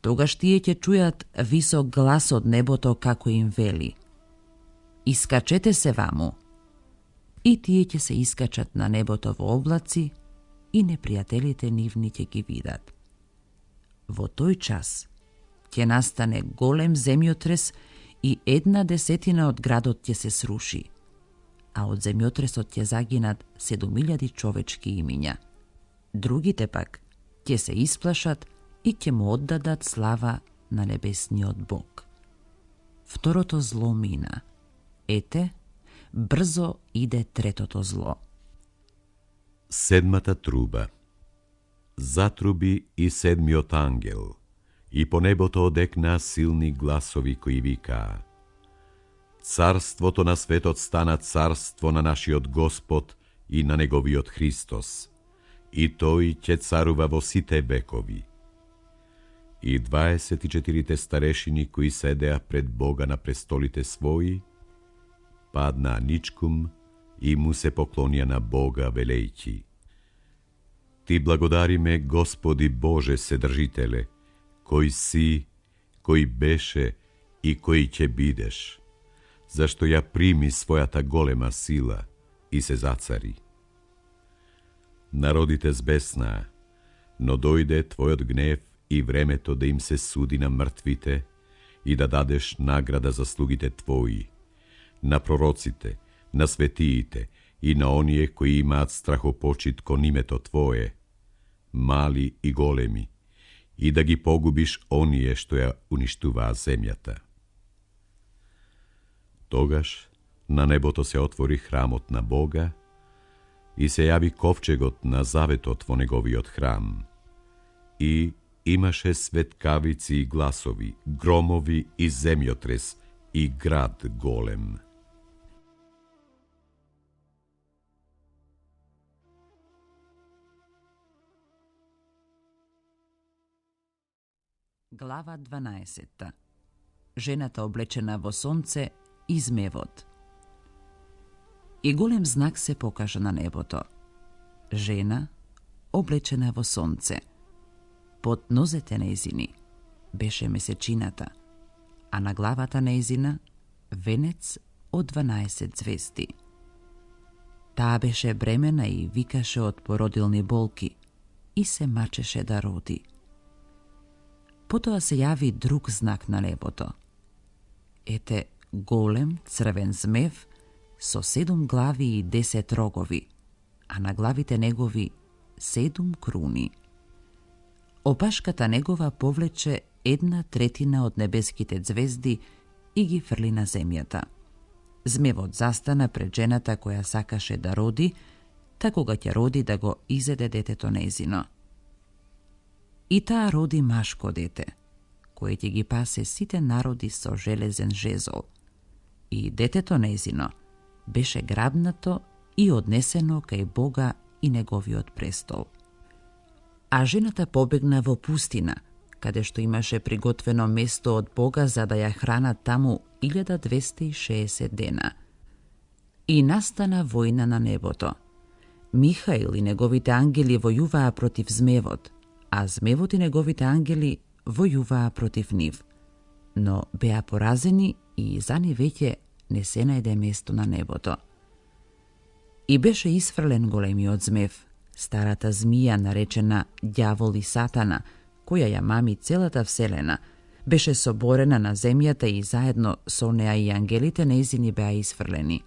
Тогаш тие ќе чујат висок глас од небото како им вели: искачете се ваму. И тие ќе се искачат на небото во облаци и непријателите нивни ќе ги видат. Во тој час ќе настане голем земјотрес и 1/10 од градот ќе се сруши, а од земјотресот ќе загинат 7000 човечки имиња. Другите пак ќе се исплашат и ќе му оддадат слава на небесниот Бог. Второто зло мина. Ете, брзо иде третото зло. 7-та труба. Затруби и 7-миот ангел, и по небото одекнаа силни гласови кои викаа: Царството на светот стана царство на нашиот Господ и на неговиот Христос, и тој ќе царува во сите векови. И 24 старешини кои седеа пред Бога на престолите своји, паднаа ничкум и му се поклонија на Бога велејќи: Ти благодариме, Господи Боже Вседржителе, кој си, кој беше и кој ќе бидеш, зашто ја прими својата голема сила и се зацари. Народите збеснаа, но дојде Твојот гнев и времето да им се суди на мртвите и да дадеш награда за слугите Твои, на пророците, на светиите и на оние кои имаат страхопочит кон името Твое, мали и големи, и да ги погубиш оние што ја уништуваа земјата. Тогаш на небото се отвори храмот на Бога и се јави ковчегот на заветот во неговиот храм. И имаше светкавици и гласови, громови и земјотрес и град голем. Глава 12. Жената облечена во сонце и змевот. И голем знак се покажа на небото. Жена облечена во сонце. Под нозете нејзини беше месечината, а на главата нејзина венец од 12 звезди. Таа беше бремена и викаше од породилни болки и се мачеше да роди. Потоа се јави друг знак на небото. Ете, голем црвен змев со 7 глави и 10 рогови, а на главите негови 7 круни. Опашката негова повлече 1/3 од небеските звезди и ги фрли на земјата. Змевот застана пред жената која сакаше да роди, та кога ќе роди да го изеде детето нејзино. И таа роди машко дете, кој ќе ги пасе сите народи со железен жезол. И детето нејзино беше грабнато и однесено кај Бога и неговиот престол. А жената побегна во пустина, каде што имаше приготвено место од Бога за да ја хранат таму 1260 дена. И настана војна на небото. Михаил и неговите ангели војуваа против змевот, а змевот и неговите ангели војуваа против нив. Но беа поразени и за нив веќе не се најде место на небото. И беше исфрлен големиот змев, старата змија наречена ѓавол и сатана, која ја мами целата вселена, беше соборена на земјата и заедно со неа и ангелите нејзини беа исфрлени.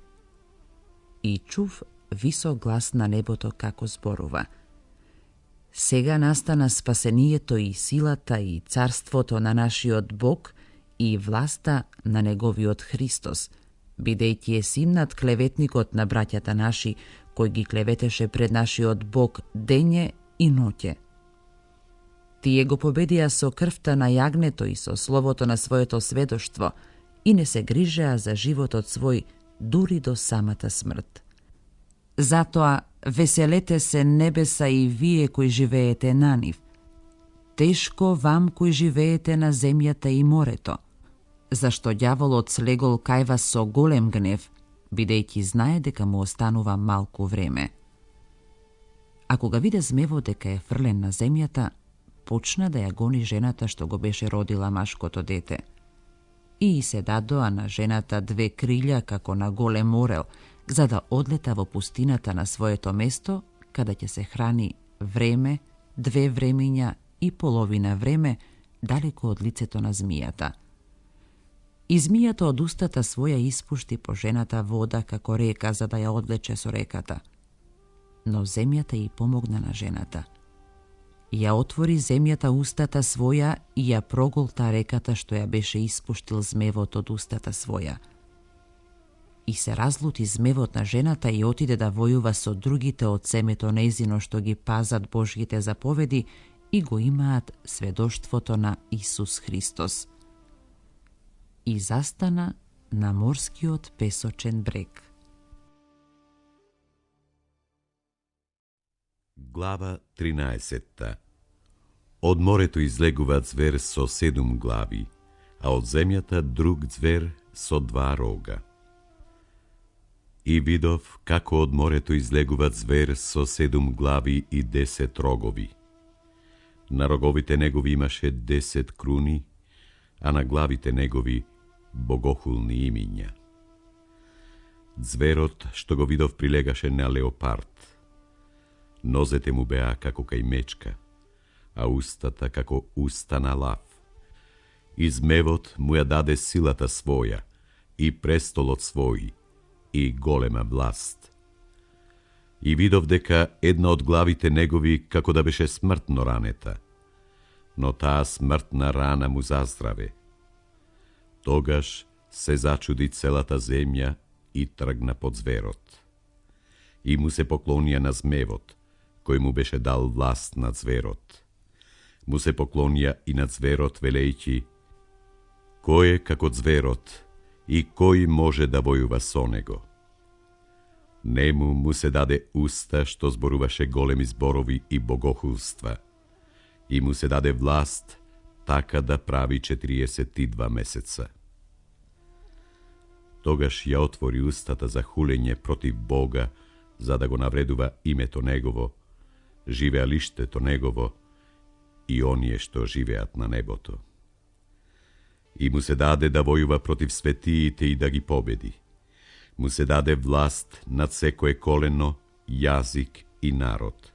И чув висок глас на небото како зборува: Сега настана спасението и силата и царството на нашиот Бог и власта на неговиот Христос, бидејќи е симнат клеветникот на браќата наши, кој ги клеветеше пред нашиот Бог дење и ноќе. Тие го победија со крвта на јагнето и со словото на своето сведоштво и не се грижеа за животот свој дури до самата смрт. Затоа веселете се небеса и вие кои живеете на нив. Тешко вам кои живеете на земјата и морето, зашто ѓаволот слегол кај вас со голем гнев, бидејќи знае дека му останува малку време. А кога виде змевот дека е фрлен на земјата, почна да ја гони жената што го беше родила машкото дете. И се дадоа на жената 2 крилја како на голем орел, за да одлета во пустината на своето место, каде ќе се храни време, 2 времиња и половина време, далеко од лицето на змијата. И змијата од устата своја испушти по жената вода како река за да ја одвлече со реката. Но земјата и помогна на жената. Ја отвори земјата устата своја и ја проголта реката што ја беше испуштил змевот од устата своја. И се разлути змевот на жената и отиде да војува со другите од семето нејзино што ги пазат Божјите заповеди и го имаат сведоштвото на Исус Христос. И застана на морскиот песочен брег. Глава 13. Од морето излегува звер со 7 глави, а од земјата друг звер со 2 рога. И видов како од морето излегува звер со 7 глави и 10 рогови. На роговите негови имаше 10 круни, а на главите негови богохулни имиња. Зверот што го видов прилегаше на леопард. Нозете му беа како кај мечка, а устата како уста на лав. И змевот му ја даде силата своја, и престолот свој, и голема власт. И видов дека една од главите негови како да беше смртно ранета, но таа смртна рана му заздраве. Тогаш се зачуди целата земја и тргна под зверот. И му се поклонија на змевот, кој му беше дал власт над зверот. Му се поклонија и над зверот, велејќи: кој е како зверот и кој може да војува со него? Нему му се даде уста што зборуваше големи зборови и богохулства, и му се даде власт така да прави 42 месеца. Тогаш ја отвори устата за хулење против Бога, за да го навредува името Негово, живеалиштето Негово и оние што живеат на небото. И му се даде да војува против светиите и да ги победи. Му се даде власт над секое колено, јазик и народ.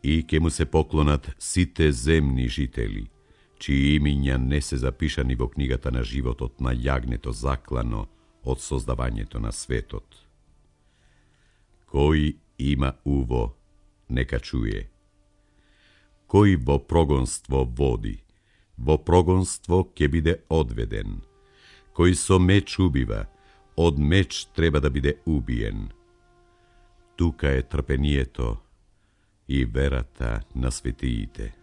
И ке му се поклонат сите земни жители, чии имиња не се запишани во книгата на животот на јагнето заклано од создавањето на светот. Кој има уво, нека чуе. Кој во прогонство води, во прогонство ќе биде одведен. Кој со меч убива, од меч треба да биде убиен. Тука е трпението и верата на светиите.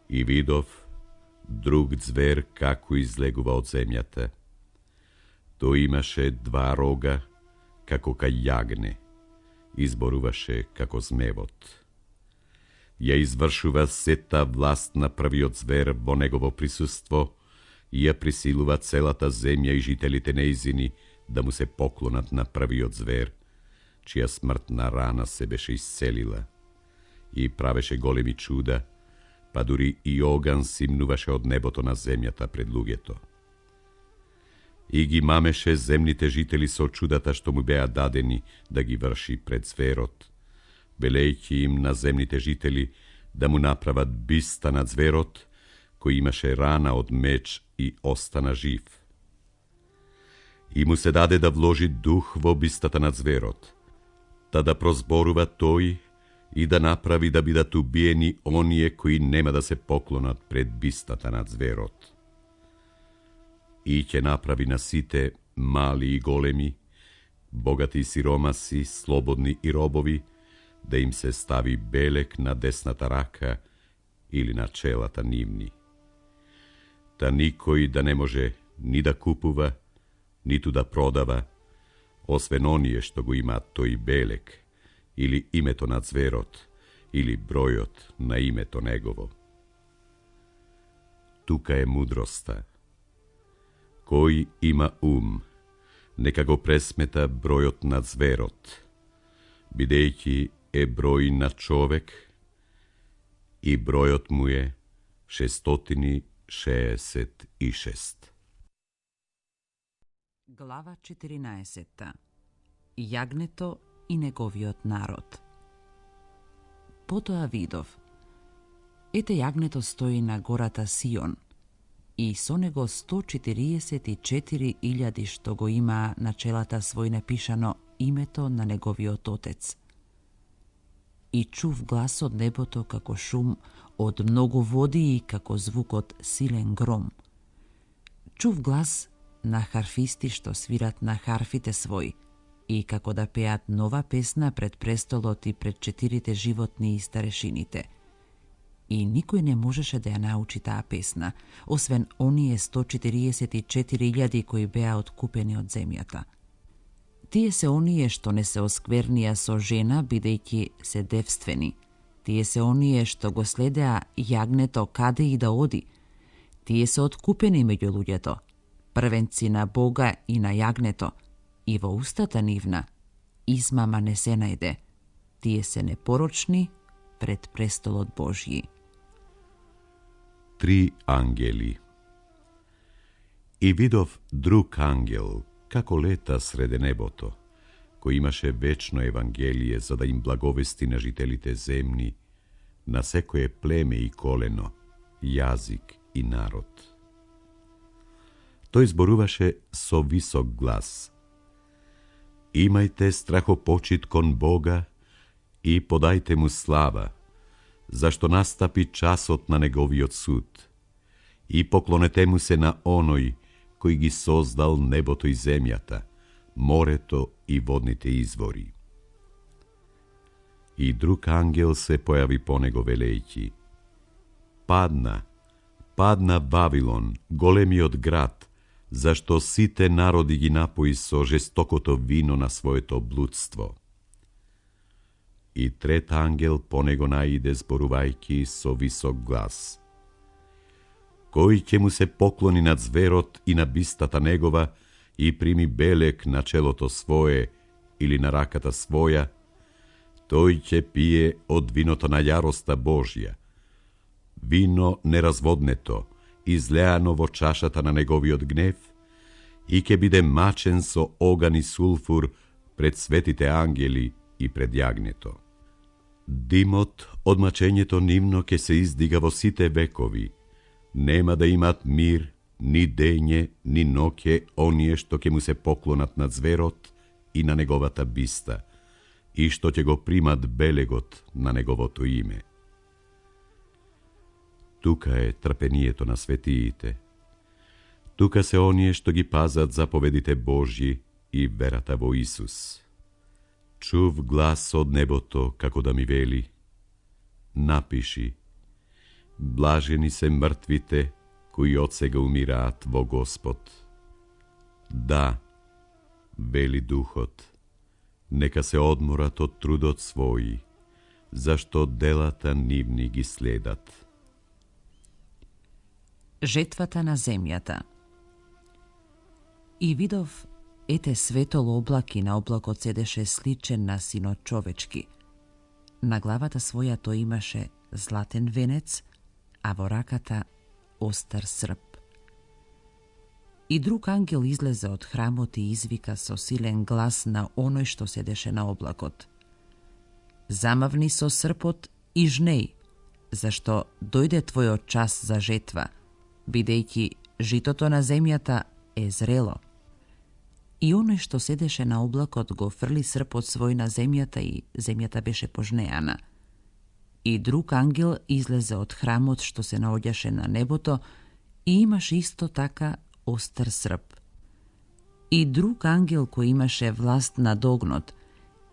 И видов друг звер како излегува од земјата. Тој имаше 2 рога, како кај јагне, изборуваше како змевот. Ја извршува сета власт на првиот звер во негово присуство и ја присилува целата земја и жителите неизини да му се поклонат на првиот звер, чија смртна рана се беше исцелила, и правеше големи чуда, па дури и оган симнуваше од небото на земјата пред луѓето. И ги мамеше земните жители со чудата што му беа дадени да ги врши пред зверот, велејќи им на земните жители да му направат биста над зверот, кој имаше рана од меч и остана жив. И му се даде да вложи дух во бистата над зверот, та да прозборува тој и да направи да бидат убиени оние кои нема да се поклонат пред бистата над зверот. И ќе направи на сите, мали и големи, богати и сиромаси, слободни и робови, да им се стави белек на десната рака или на челата нивни. Та никој да не може ни да купува, ниту да продава, освен оние што го имаат тој белек, или името на зверот, или бројот на името негово. Тука е мудроста. Кој има ум, нека го пресмета бројот на зверот, бидејќи е број на човек и бројот му е 666. Глава 14. Јагнето и неговиот народ. Потоа видов: ете јагнето стои на гората Сион, и со него 144.000 што го има на челата свој напишано името на неговиот отец. И чув глас од небото како шум од многу води и како звук од силен гром. Чув глас на харфисти што свират на харфите свој и како да пеат нова песна пред престолот и пред 4 животни и старешините. i nikoj ne можеше да ја научи таа песна, освен оние 144.000 кои беа откупени од земјата. Тие се оние што не се осквернија со жена, бидејќи се девствени. Тие се оние што го следеа јагнето каде и да оди. Тие се откупени меѓу луѓето, првенци на Бога и на јагнето, и во устата нивна измама не се најде. Тие се непорочни пред престолот Божји. 3 ангели. И видов друг ангел, како лета среде небото, кој имаше вечно евангелие за да им благовести на жителите земни, на секое племе и колено, јазик и народ. Тој зборуваше со висок глас: Имајте страхопочит кон Бога и подајте му слава, зашто настапи часот на неговиот суд, и поклонете му се на оној кој ги создал небото и земјата, морето и водните извори. И друг ангел се појави по него велејќи: Падна Вавилон, големиот град, зашто сите народи ги напои со жестокото вино на своето блудство. И трет ангел по него наиде зборувајќи со висок глас: Кој ќе му се поклони над зверот и на бистата негова и прими белек на челото свое или на раката своја, тој ќе пие од виното на јароста Божја, вино неразводнето, излеано во чашата на неговиот гнев, и ќе биде мачен со оган и сулфур пред светите ангели и пред јагнето. Димот од мачењето нивно ќе се издига во сите векови. Нема да имат мир, ни дење, ни ноќе оние што ќе му се поклонат над зверот и на неговата биста, и што ќе го примат белегот на неговото име. Тука е трпението на светиите. Тука се оние што ги пазат заповедите Божји и верата во Исус. Чув глас од небото како да ми вели: Напиши: Блажени се мртвите кои од сега умираат во Господ. Да, вели Духот, нека се одморат од трудот свој, зашто делата нивни ги следат. Жетвата на земјата. И видов, ете светол облак и на облакот седеше сличен на синот човечки. На главата своја тој имаше златен венец, а во раката остар срп. И друг ангел излезе од храмот и извика со силен глас на оној што седеше на облакот: Замавни со српот и жнеј, зашто дојде твојот час за жетва, бидејќи житото на земјата е зрело. И оној што седеше на облакот го фрли српот свој на земјата и земјата беше пожнеана. И друг ангел излезе од храмот што се наоѓаше на небото и имаше исто така остар срп. И друг ангел кој имаше власт над огнот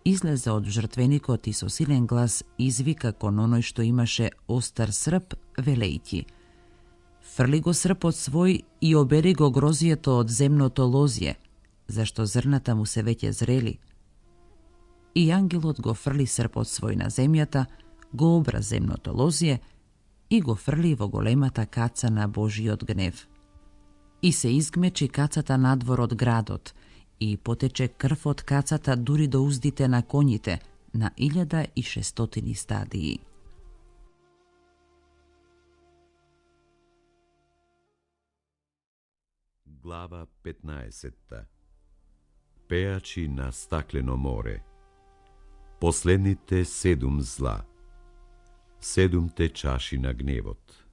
излезе од жртвеникот и со силен глас извика кон оној што имаше остар срп, велејќи: Фрли го српот свој и обери го грозието од земното лозје, зашто зрната му се веќе зрели. И ангелот го фрли српот свој на земјата, го обра земното лозје и го фрли во големата каца на Божиот гнев. И се изгмечи кацата надвор од градот, и потече крв од кацата дури до уздите на коњите, на 1600 стадии. Глава 15. Пеачи на стаклено море. Последните 7 зла. 7 чаши на гневот.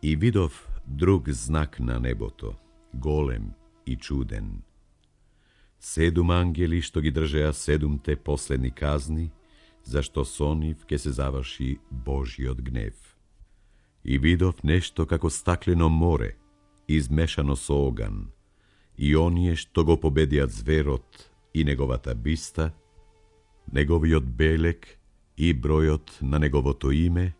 И видов друг знак на небото, голем и чуден. 7 ангели што ги држеа 7 последни казни, зашто со нив ќе се заврши Божиот гнев. И видов нешто како стаклено море, измешано со оган, и оние што го победиат зверот и неговата биста, неговиот белек i brojot na negovото име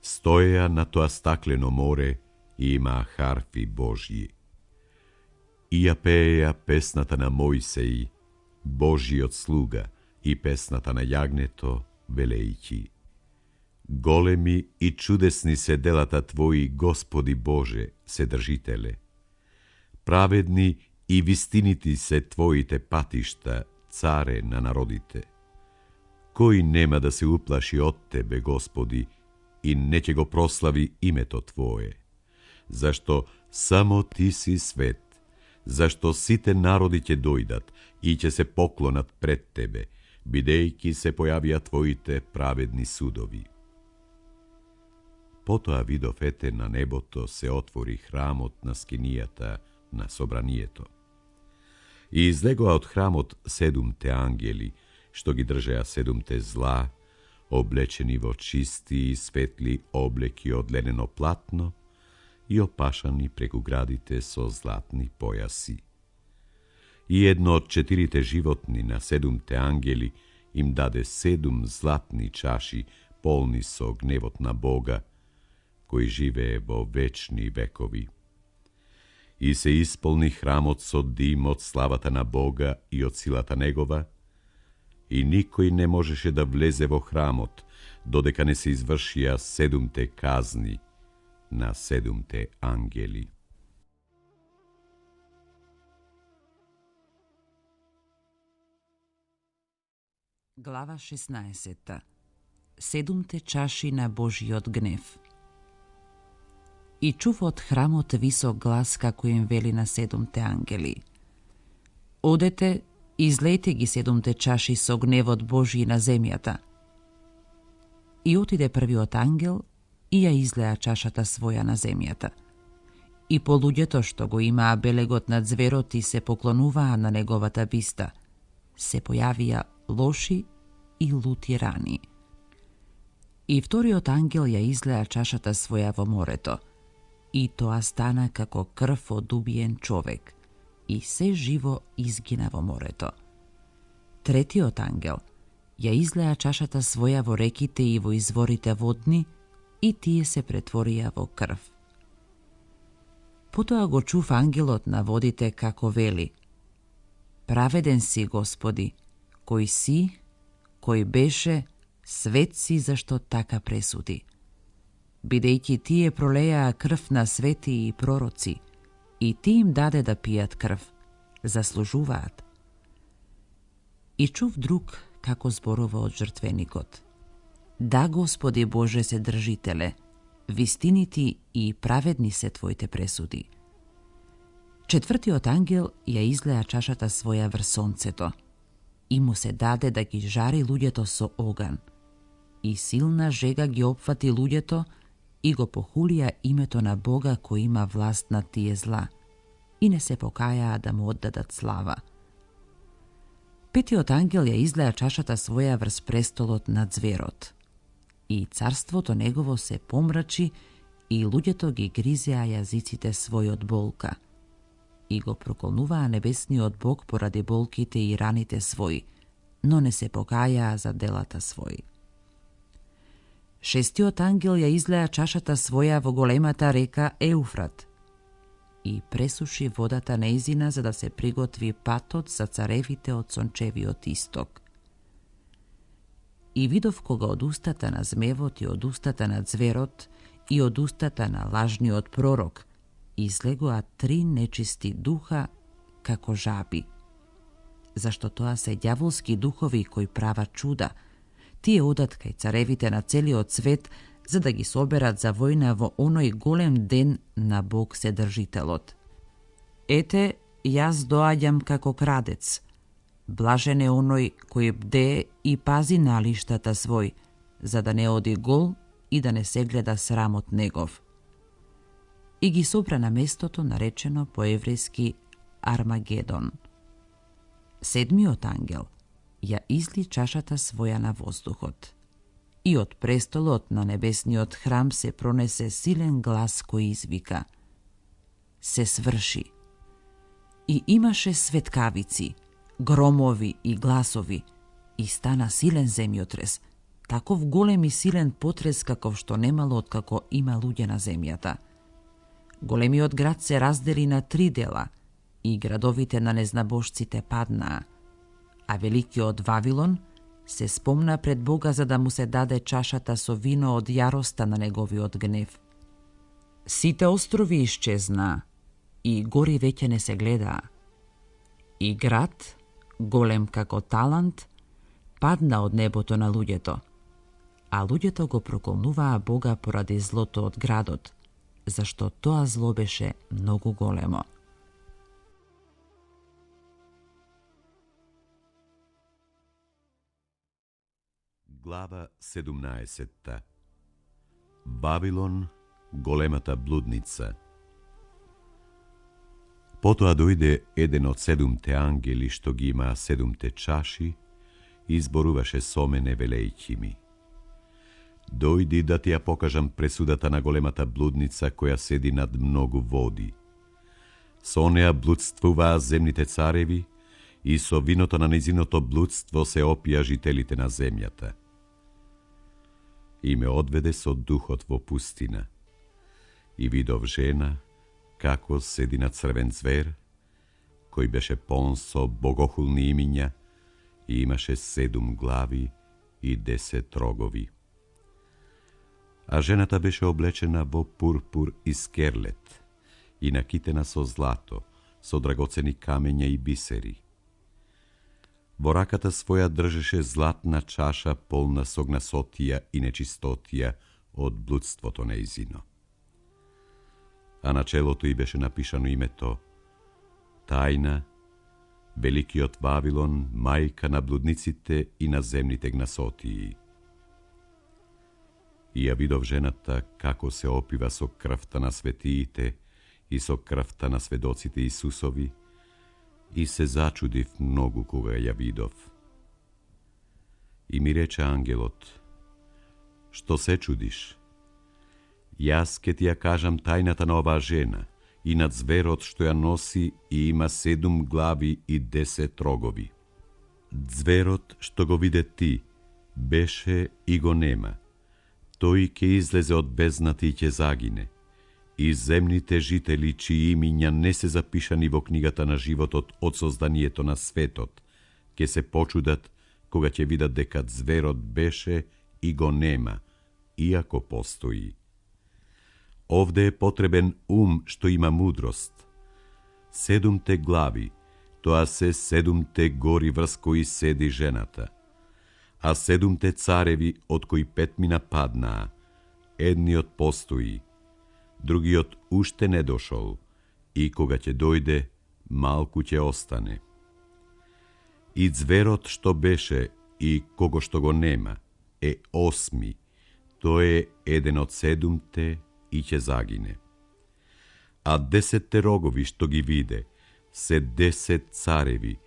стоеја на тоа стаклено море и имаа харфи Божји. И ја пееја песната на Мојсеј, Божиот слуга, и песната на јагнето, велејќи: Големи и чудесни се делата Твои, Господи Боже, Седржителе. Праведни и вистинити се Твоите патишта, Царе на народите. Кој нема да се уплаши од Тебе, Господи, и не ќе го прослави името Твое? Зашто само Ти си свет, зашто сите народи ќе дојдат и ќе се поклонат пред Тебе, бидејќи се појавија Твоите праведни судови. Потоа видов ете на небото се отвори храмот на скинијата на собранието. И излегоа од храмот 7 ангели, што ги држеа 7 зла, облечени во чисти и светли облеки од ленено платно и опашани преку градите со златни појаси. И едно од 4 животни на 7 ангели им даде 7 златни чаши полни со гневот на Бога, кој живее во вечни векови. И се исполни храмот со дим од славата на Бога и од силата Негова, и никој не можеше да влезе во храмот, додека не се извршија 7 казни на 7 ангели. Глава 16. 7 чаши на Божиот гнев. И чув од храмот висок глас како им вели на 7 ангели: Одете, излејте ги 7 чаши со гневот Божи на земјата. И отиде првиот ангел и ја излеа чашата своја на земјата. И по луѓето што го имаа белегот на зверот и се поклонуваа на неговата биста, се појавија лоши и лути рани. И вториот ангел ја излеа чашата своја во морето, и тоа стана како крв од убиен човек, и се живо изгина во морето. Третиот ангел ја излеа чашата своја во реките и во изворите водни, и тие се претворија во крв. Потоа го чув ангелот на водите како вели: Праведен си, Господи, кој си, кој беше, свет си зашто така пресуди. Бидејќи тие пролеаа крв на свети и пророци, и ти им даде да пијат крв, заслужуваат. И чув друг како зборува од жртвеникот: Да, Господи Боже Седржителе, вистинити и праведни се Твоите пресуди. Четвртиот ангел ја излеа чашата своја врз сонцето, и му се даде да ги жари луѓето со оган, и силна жега ги опфати луѓето и го похулија името на Бога кој има власт над тие зла, и не се покајаа да му оддадат слава. Петиот ангел ја излеа чашата своја врз престолот над зверот, и царството негово се помрачи, и луѓето ги гризеа јазиците свој од болка, и го проколнуваа небесниот Бог поради болките и раните своји, но не се покајаа за делата своји. Шестиот ангел ја излеа чашата своја во големата река Еуфрат и пресуши водата неизина за да се приготви патот за царевите од сончевиот исток. И видов кога од устата на змевот и од устата на зверот и од устата на лажниот пророк излегоа 3 нечисти духа како жаби. Зашто тоа се ѓаволски духови кои прават чуда. Тие одат кај царевите на целиот свет за да ги соберат за војна во оној голем ден на Бог Седржителот. Ете, јас доаѓам како крадец. Блажен е оној кој бдее и пази налиштата свој, за да не оди гол и да не се гледа срамот негов. И ги собра на местото наречено по еврејски Армагедон. Седмиот ангел ја изли чашата своја на воздухот. И од престолот на небесниот храм се пронесе силен глас кој извика: Се сврши. И имаше светкавици, громови и гласови, и стана силен земјотрес, таков голем и силен потрес каков што немало откако има луѓе на земјата. Големиот град се раздели на 3 дела и градовите на незнабожците паднаа, а великиот Вавилон се спомна пред Бога за да му се даде чашата со вино од јароста на неговиот гнев. Сите острови исчезнаа и гори веќе не се гледаа. И град, голем како талант, падна од небото на луѓето, а луѓето го проколнуваа Бога поради злото од градот, зашто тоа зло беше многу големо. Глава 17. Вавилон, големата блудница. Потоа дојде еден од 7 ангели што ги има 7 чаши и изборуваше со мене велејќи ми: дојди да ти ја покажам пресудата на големата блудница која седи над многу води. Со неа блудствуваа земните цареви и со виното на незиното блудство се опија жителите на земјата. И ме одведе со духот во пустина и видов жена како седи на црвен звер, кој беше полн со богохулни имиња и имаше 7 глави и 10 рогови. А жената беше облечена во пурпур и скерлет и накитена со злато, со драгоцени камења и бисери. Во раката своја држеше златна чаша полна со гнасотија и нечистотија од блудството нејзино. А на челото й беше напишано името Тајна, великиот Вавилон, мајка на блудниците и на земните гнасотии. И ја видов жената како се опива со крвта на светиите и со крвта на сведоците Исусови, и се зачудив многу кога ја видов. И ми рече ангелот: што се чудиш? Јас ке ти ја кажам тајната на оваа жена и над зверот што ја носи и има 7 глави и 10 рогови. Зверот што го виде ти беше и го нема. Тој ќе излезе од бездната и ќе загине. И земните жители чии имиња не се запишани во книгата на животот од созданието на светот, ќе се почудат кога ќе видат дека зверот беше и го нема, иако постои. Овде е потребен ум што има мудрост. 7 глави, тоа се 7 гори врз кои седи жената. А 7 цареви од кои 5 паднаа, едниот постои, другиот уште не дошол, и кога ќе дојде, малку ќе остане. И зверот што беше и кого што го нема е 8, тој е еден од 7 и ќе загине. А 10 рогови што ги виде се 10 цареви,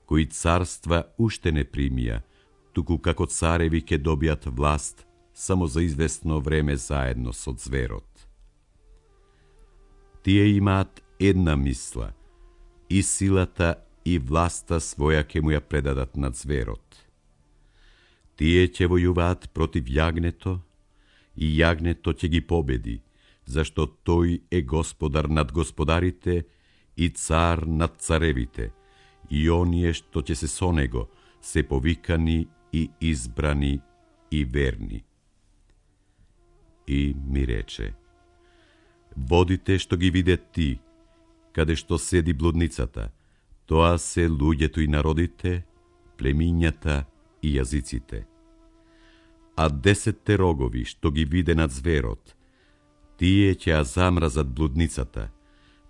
кои царства уште не примија, туку како цареви ќе добијат власт само за известно време заедно со зверот. Тие имаат една мисла, и силата и власта своја ќе му ја предадат над зверот. Тие ќе војуваат против јагнето, и јагнето ќе ги победи, зашто тој е господар над господарите и цар над царевите, и оние што ќе се со него се повикани и избрани и верни. И ми рече: водите што ги виде ти, каде што седи блудницата, тоа се луѓето и народите, племињата и јазиците. А 10 рогови што ги виде над зверот, тие ќе ја замразат блудницата,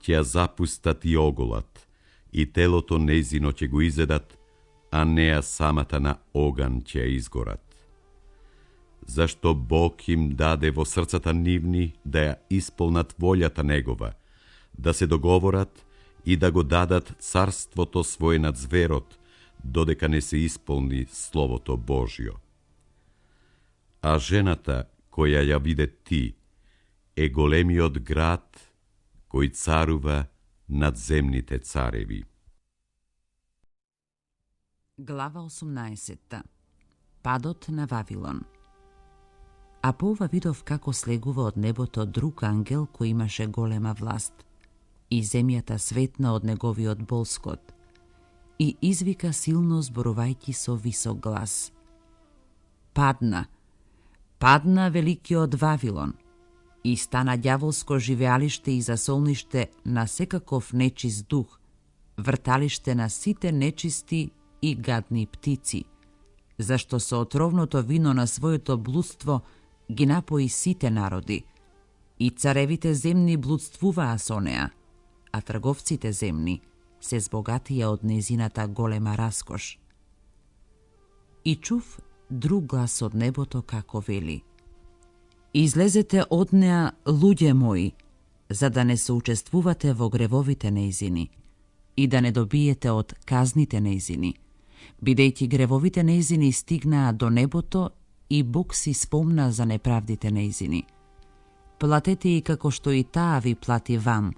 ќе ја запустат и оголат, и телото нејзино ќе го изедат, а неа самата на оган ќе ја изгорат. Зашто Бог им даде во срцата нивни да ја исполнат волјата Негова, да се договорат и да го дадат царството свое над зверот, додека не се исполни Словото Божјо. А жената која ја виде ти е големиот град кој царува над земните цареви. Глава 18. Падот на Вавилон. А по ова видов како слегува од небото друг ангел кој имаше голема власт, и земјата светна од неговиот болскот, и извика силно зборувајќи со висок глас. Падна, падна великиот Вавилон, и стана ѓаволско живеалиште и засолниште на секаков нечист дух, врталиште на сите нечисти и гадни птици, зашто со отровното вино на своето блудство ги напои сите народи, и царевите земни блудствуваа со неа, а трговците земни се збогатија од незината голема раскош. И чув друг глас од небото како вели: Излезете од неа, луѓе мои, за да не соучествувате во гревовите неизини и да не добиете од казните неизини, бидејќи гревовите неизини стигнаа до небото и Бог си спомна за неправдите неизини. Платете и како што и таа ви плати вам,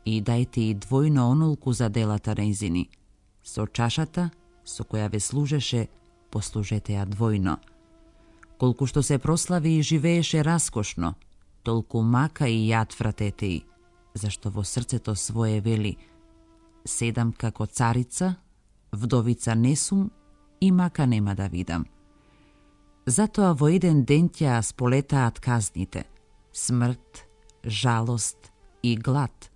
и дајте и двојно онолку за делата неизини. Со чашата, со која ве служеше, послужете ја двојно. Колку што се прослави и живееше раскошно, толку мака и јад вратете и, зашто во срцето свое вели: седам како царица, вдовица не сум и мака нема да видам. Затоа во еден ден ќе сполетаат казните: смрт, жалост и глад,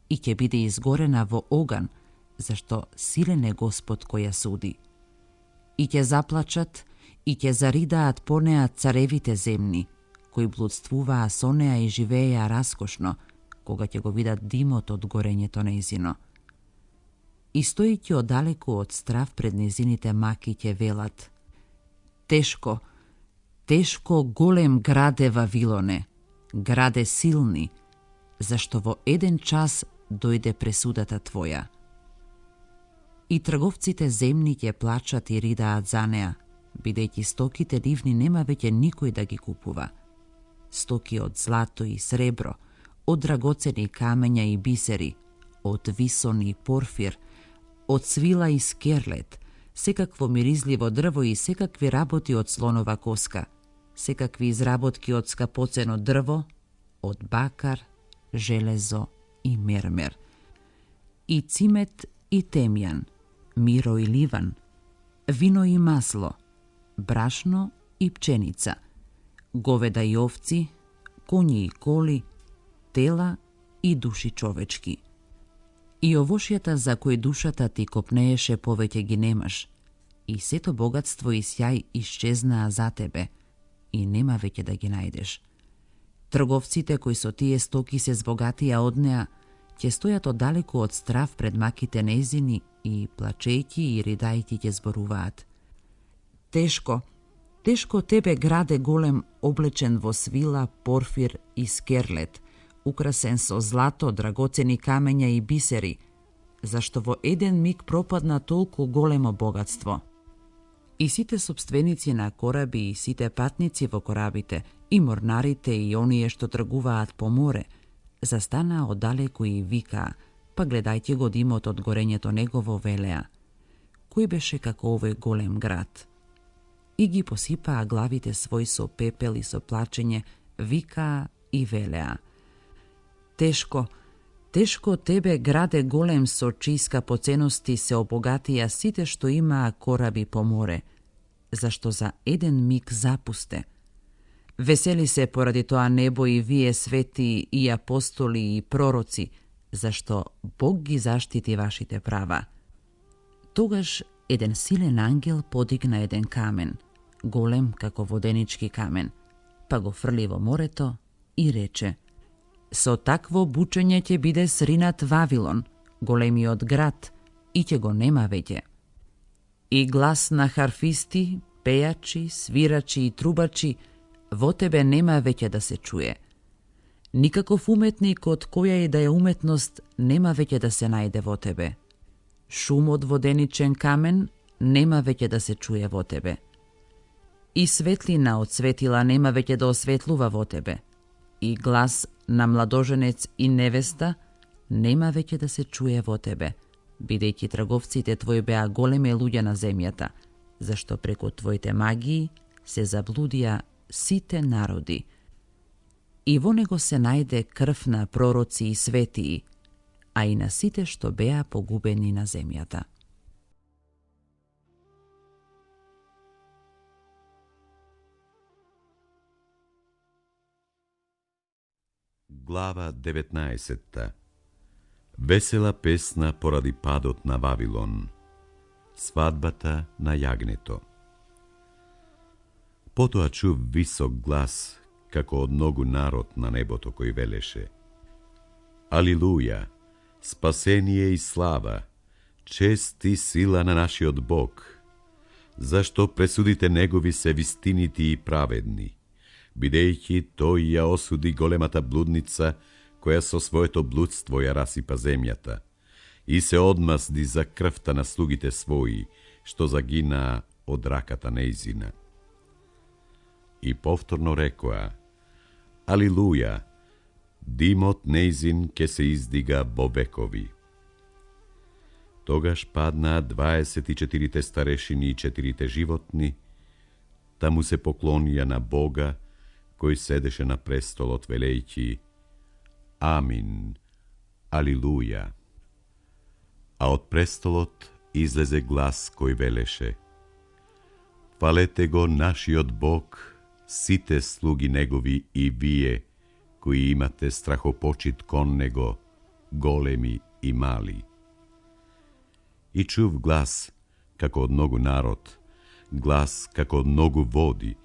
и ќе биде изгорена во оган, зашто силен е Господ кој ја суди. И ќе заплачат, и ќе заридаат по неа царевите земни, кои блудствуваа со неа и живееја раскошно, кога ќе го видат димот од горењето неизино. И стојќи одалеку од страв пред незините маки ќе велат: тешко, тешко голем граде Вавилоне, граде силни, зашто во еден час дојде пресудата твоја. И трговците земни ќе плачат и ридаат за неа, бидејќи стоките нивни нема веќе никој да ги купува. Стоки од злато и сребро, од драгоцени камења и бисери, од висон и порфир, од свила и скерлет, секакво миризливо дрво и секакви работи од слонова коска, секакви изработки од скапоцено дрво, од бакар, железо и мермер, и цимет и темјан, миро и ливан, вино и масло, брашно и пченица, говеда и овци, коњи и коли, тела и души човечки. И овошјата за кои душата ти копнееше повеќе ги немаш, и сето богатство и сјај исчезнаа за тебе, и нема веќе да ги најдеш. Трговците кои со тие стоки се збогатија од неа, ќе стојат оддалеку од страв пред маките незини и плачејќи и ридајќи ќе зборуваат: тешко, тешко тебе граде голем, облечен во свила, порфир и скерлет, украсен со злато, драгоцени камења и бисери, зашто во еден миг пропадна толку големо богатство. И сите собственици на кораби и сите патници во корабите, и морнарите и оние што тргуваат по море, застанаа оддалеку и викаа, па гледајќи го димот од горењето негово велеа: кој беше како овој голем град? И ги посипаа главите свој со пепел и со плачење, викаа и велеа: тешко, тешко тебе граде голем, со чии скапоценности се обогатија сите што имаа кораби по море, зашто за еден миг запусте. Весели се поради тоа небо и вие свети и апостоли и пророци, зашто Бог ги заштити вашите права. Тогаш еден силен ангел подигна еден камен, голем како воденички камен, па го фрли во морето и рече: со такво бучење ќе биде сринат Вавилон, големиот град, и ќе го нема веќе. И глас на харфисти, пејачи, свирачи и трубачи во тебе нема веќе да се чуе. Никаков уметник од која и да е уметност нема веќе да се најде во тебе. Шум од воденичен камен нема веќе да се чуе во тебе. И светлина од светила нема веќе да осветлува во тебе. И глас на младоженец и невеста нема веќе да се чуе во тебе, бидејќи трговците твои беа големи луѓе на земјата, зашто преку твоите магии се заблудија сите народи. И во него се најде крв на пророци и светии, а и на сите што беа погубени на земјата. Глава 19. Весела песна поради падот на Вавилон. Свадбата на јагнето. Потоа чув висок глас, како од многу народ на небото, кој велеше: Алилуја, спасение и слава, чест и сила на нашиот Бог, зашто пресудите негови се вистинити и праведни, бидејќи тој ја осуди големата блудница, која со своето блудство ја расипа земјата, и се одмазди за крвта на слугите своји, што загинаа од раката нејзина. И повторно рекоа: Алилуја, димот нејзин ке се издига во векови. Тогаш паднаа 24 старешини и 4 животни, та му се поклонија на Бога, кој седеше на престолот, велејќи: Амин, Алилуја. А од престолот излезе глас кој велеше: Фалете го нашиот Бог, сите слуги негови и вие, кои имате страхопочит кон него, големи и мали. И чув глас како од многу народ, глас како од многу води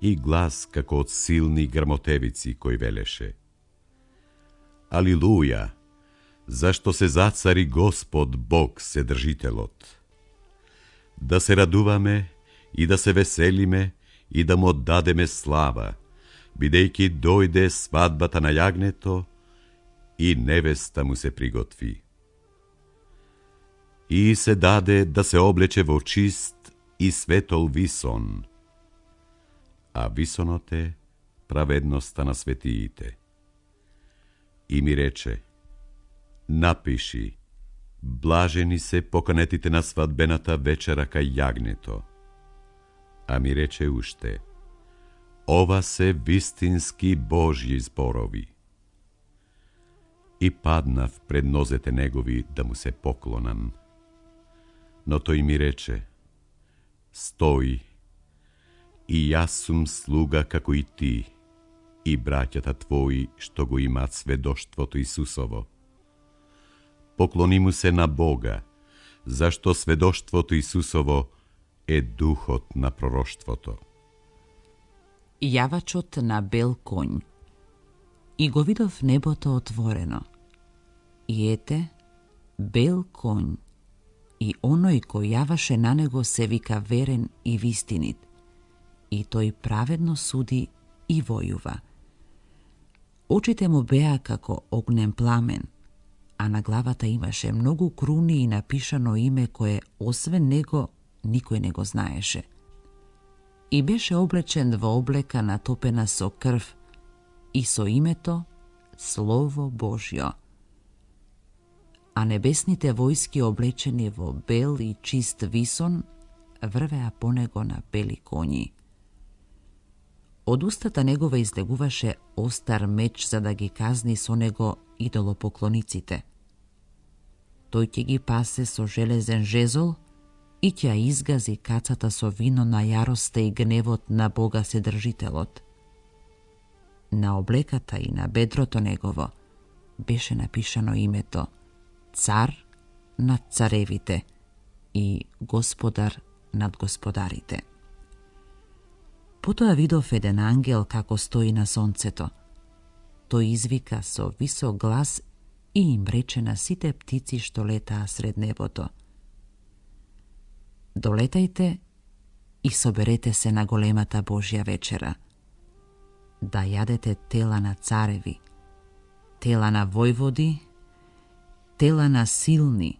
и глас како од силни грмотевици кој велеше: Алилуја, зашто се зацари Господ Бог Вседржителот. Да се радуваме и да се веселиме и да му дадеме слава, бидејќи дојде свадбата на јагнето и невеста му се приготви. И се даде да се облече во чист и светол висон, а висонот е праведноста на светиите. И ми рече: Напиши: блажени се поканетите на свадбената вечера кај јагнето. А ми рече уште: ова се вистински Божји зборови. И паднав пред нозете негови да му се поклонам. Но тој ми рече: стој, и јас сум слуга како и ти, и браќата твои што го имаат сведоштвото Исусово. Поклони му се на Бога, зашто сведоштвото Исусово е духот на пророштвото. Јавачот на бел конј. И го видов небото отворено. И ете, бел конј, и оној кој јаваше на него се вика верен и вистинит, и тој праведно суди и војува. Очите му беа како огнен пламен, а на главата имаше многу круни и напишано име кое, освен него, никој не го знаеше. И беше облечен во облека натопена со крв и со името Слово Божјо. А небесните војски облечени во бел и чист висон врвеа по него на бели коњи. Од устата негова излегуваше остар меч за да ги казни со него идолопоклониците. Тој ќе ги пасе со железен жезол и ќе изгази кацата со вино на јароста и гневот на Бога Вседржителот. На облеката и на бедрото негово беше напишано името Цар над царевите и Господар над господарите. Потоа видов еден ангел како стои на сонцето. Тој извика со висок глас и им рече на сите птици што летаа сред небото: долетајте и соберете се на големата Божја вечера, да јадете тела на цареви, тела на војводи, тела на силни,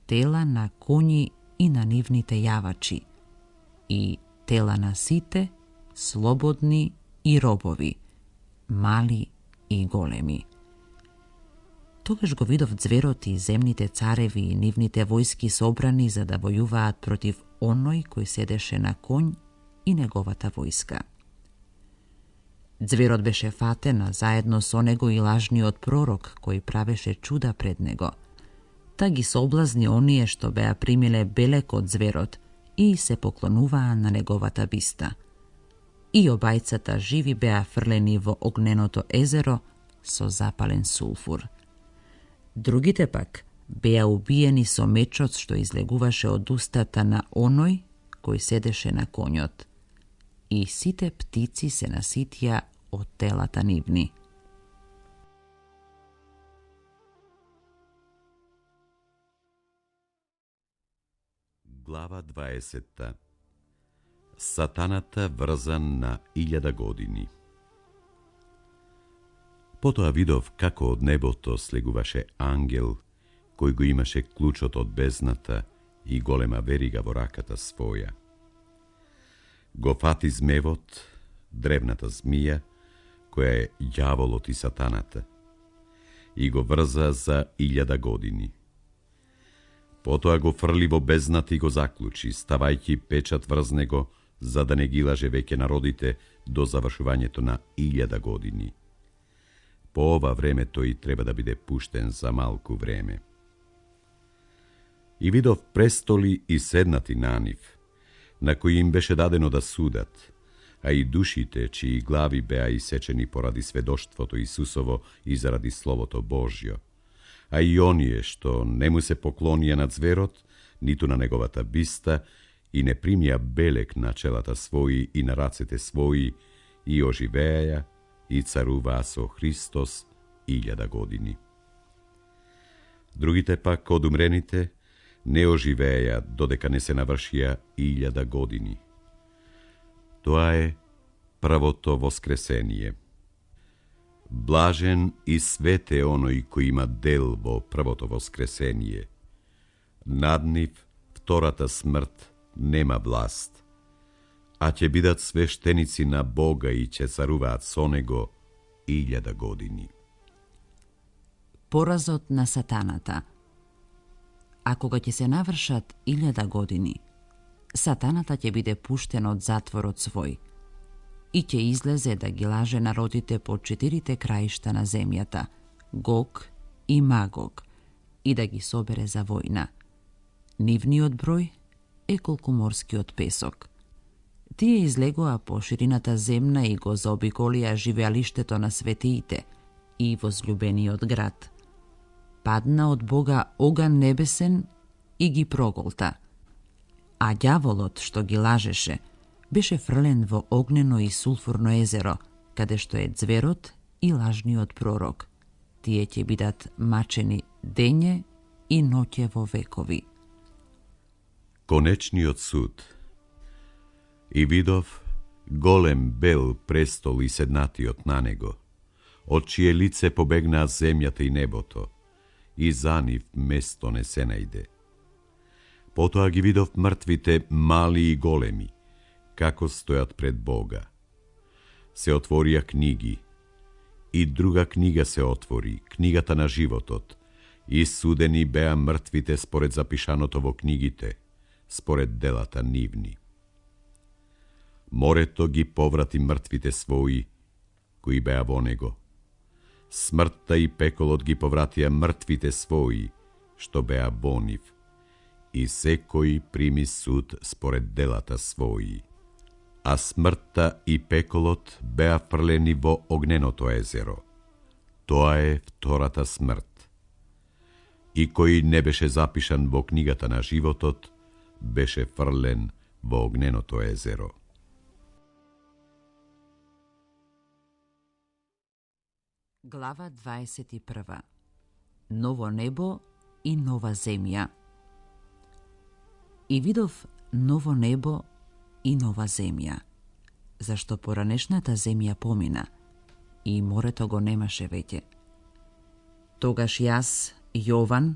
тела на коњи и на нивните јавачи, и тела на сите, слободни и робови, мали и големи. Тогаш го видов зверот и земните цареви и нивните војски собрани за да војуваат против оној кој седеше на конј и неговата војска. Зверот беше фатен, а заедно со него и лажниот пророк кој правеше чуда пред него. Та ги соблазни оние што беа примиле белек од зверот и се поклонуваа на неговата биста. И обајцата живи беа фрлени во огненото езеро со запален сулфур. Другите пак беа убиени со мечот што излегуваше од устата на оној кој седеше на конјот. И сите птици се наситија од телата нивни. Глава 20. Сатаната врзан на 1000 години. Потоа видов како од небото слегуваше ангел, кој го имаше клучот од бездната и голема верига во раката своја. Го фати змевот, древната змија, која е ѓаволот и сатаната, и го врза за 1000 години. Потоа го фрли во бездната и го заклучи, ставајќи печат врз него, за да не ги лаже веќе народите до завршувањето на 1000 години. По ова време тој треба да биде пуштен за малку време. И видов престоли и седнати на нив, на кои им беше дадено да судат, а и душите, чии глави беа исечени поради сведоштвото Исусово и заради Словото Божјо, а и оние што не му се поклонија на зверот, ниту на неговата биста, и не примија белек на челата своји и на рацете своји, и оживеја и царуваа со Христос 1000 години. Другите пак од умрените не оживеја додека не се навршија 1000 години. Тоа е првото воскресение. Блажен и свет е оној кој има дел во првото воскресение. Над нив втората смрт нема власт, а ќе бидат свештеници на Бога и ќе царуваат со него 1000 години. Поразот на сатаната. А кога ќе се навршат 1000 години, сатаната ќе биде пуштен од затворот свој и ќе излезе да ги лаже народите по 4 краишта на земјата, Гог и Магог, и да ги собере за војна. Нивниот број е колку морскиот песок. Тие излегоа по ширината земна и го заобиколија живеалиштето на светиите и возлюбениот град. Падна од Бога оган небесен и ги проголта, а ѓаволот што ги лажеше беше фрлен во огнено и сулфурно езеро, каде што е зверот и лажниот пророк. Тие ќе бидат мачени дење и ноќе во векови. Конечниот суд. И видов голем бел престол и седнатиот на него, од чие лице побегнаа земјата и небото, и за нив место не се најде. Потоа ги видов мртвите, мали и големи, како стојат пред Бога. Се отворија книги, и друга книга се отвори, книгата на животот, и судени беа мртвите според запишаното во книгите, според делата нивни. Морето ги поврати мртвите своји, кои беа во него. Смртта и пеколот ги повратија мртвите своји, што беа во нив, и секој прими суд според делата своји. А смртта и пеколот беа фрлени во огненото езеро. Тоа е втората смрт. И кој не беше запишан во книгата на животот, беше фрлен во огненото езеро. Глава 21. Ново небо и нова земја. И видов ново небо и нова земја, зашто поранешната земја помина и морето го немаше веќе. Тогаш јас, Јован,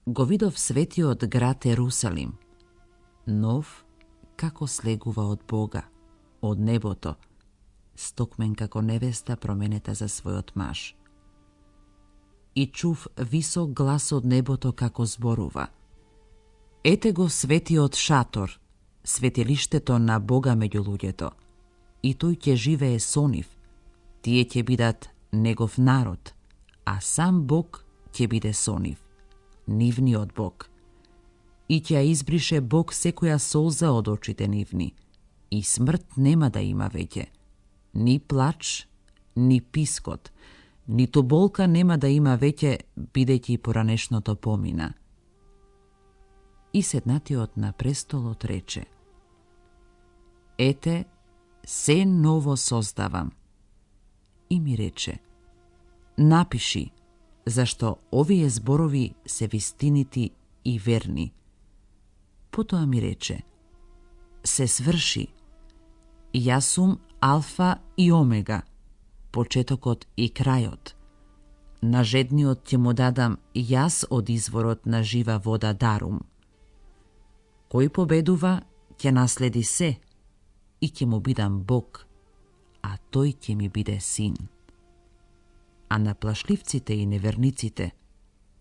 го видов светиот град Ерусалим, нов како слегува од Бога, од небото, стокмен како невеста променета за својот маж. и чув висок глас од небото како зборува. Ете го светиот шатор, светилиштето на Бога меѓу луѓето, и тој ќе живее со нив, тие ќе бидат негов народ, а сам Бог ќе биде со нив, нивниот Бог. И ќе ја избрише Бог секоја солза од очите нивни, и смрт нема да има веќе, ни плач, ни пискот, ниту болка нема да има веќе, бидејќи поранешното помина. И седнатиот на престолот рече: Ете, се ново создавам. И ми рече: Напиши, зашто овие зборови се вистинити и верни. Потоа ми рече: Се сврши. Јас сум Алфа и Омега, почетокот и крајот. На жедниот ќе му дадам јас од изворот на жива вода дарум. Кој победува, ќе наследи се, и ќе му бидам Бог, а тој ќе ми биде син. А на плашливците и неверниците,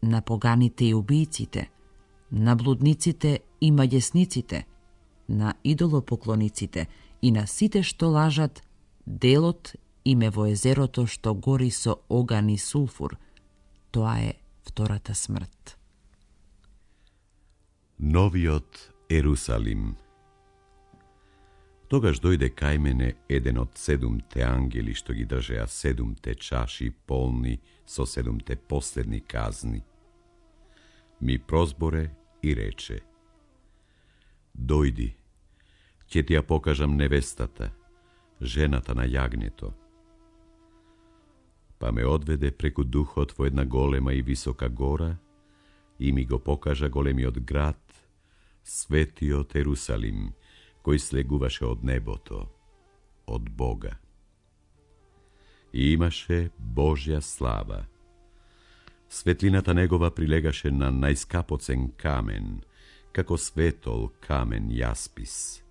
на поганите и убијците, на блудниците и маѓесниците, на идолопоклониците и на сите што лажат, делот им е во езерото што гори со оган и сулфур. Тоа е втората смрт. Новиот Ерусалим. Тогаш дојде кај мене еден од 7 ангели што ги држеа 7 чаши полни со 7 последни казни. Ми прозборе и рече: Дојди, ќе ти ја покажам невестата, жената на јагнето. Па ме одведе преку духот во една голема и висока гора и ми го покажа големиот град, светиот Ерусалим, кој слегуваше од небото, од Бога. И имаше Божја слава. Светлината негова прилегаше на најскапоцен камен, како светол камен јаспис.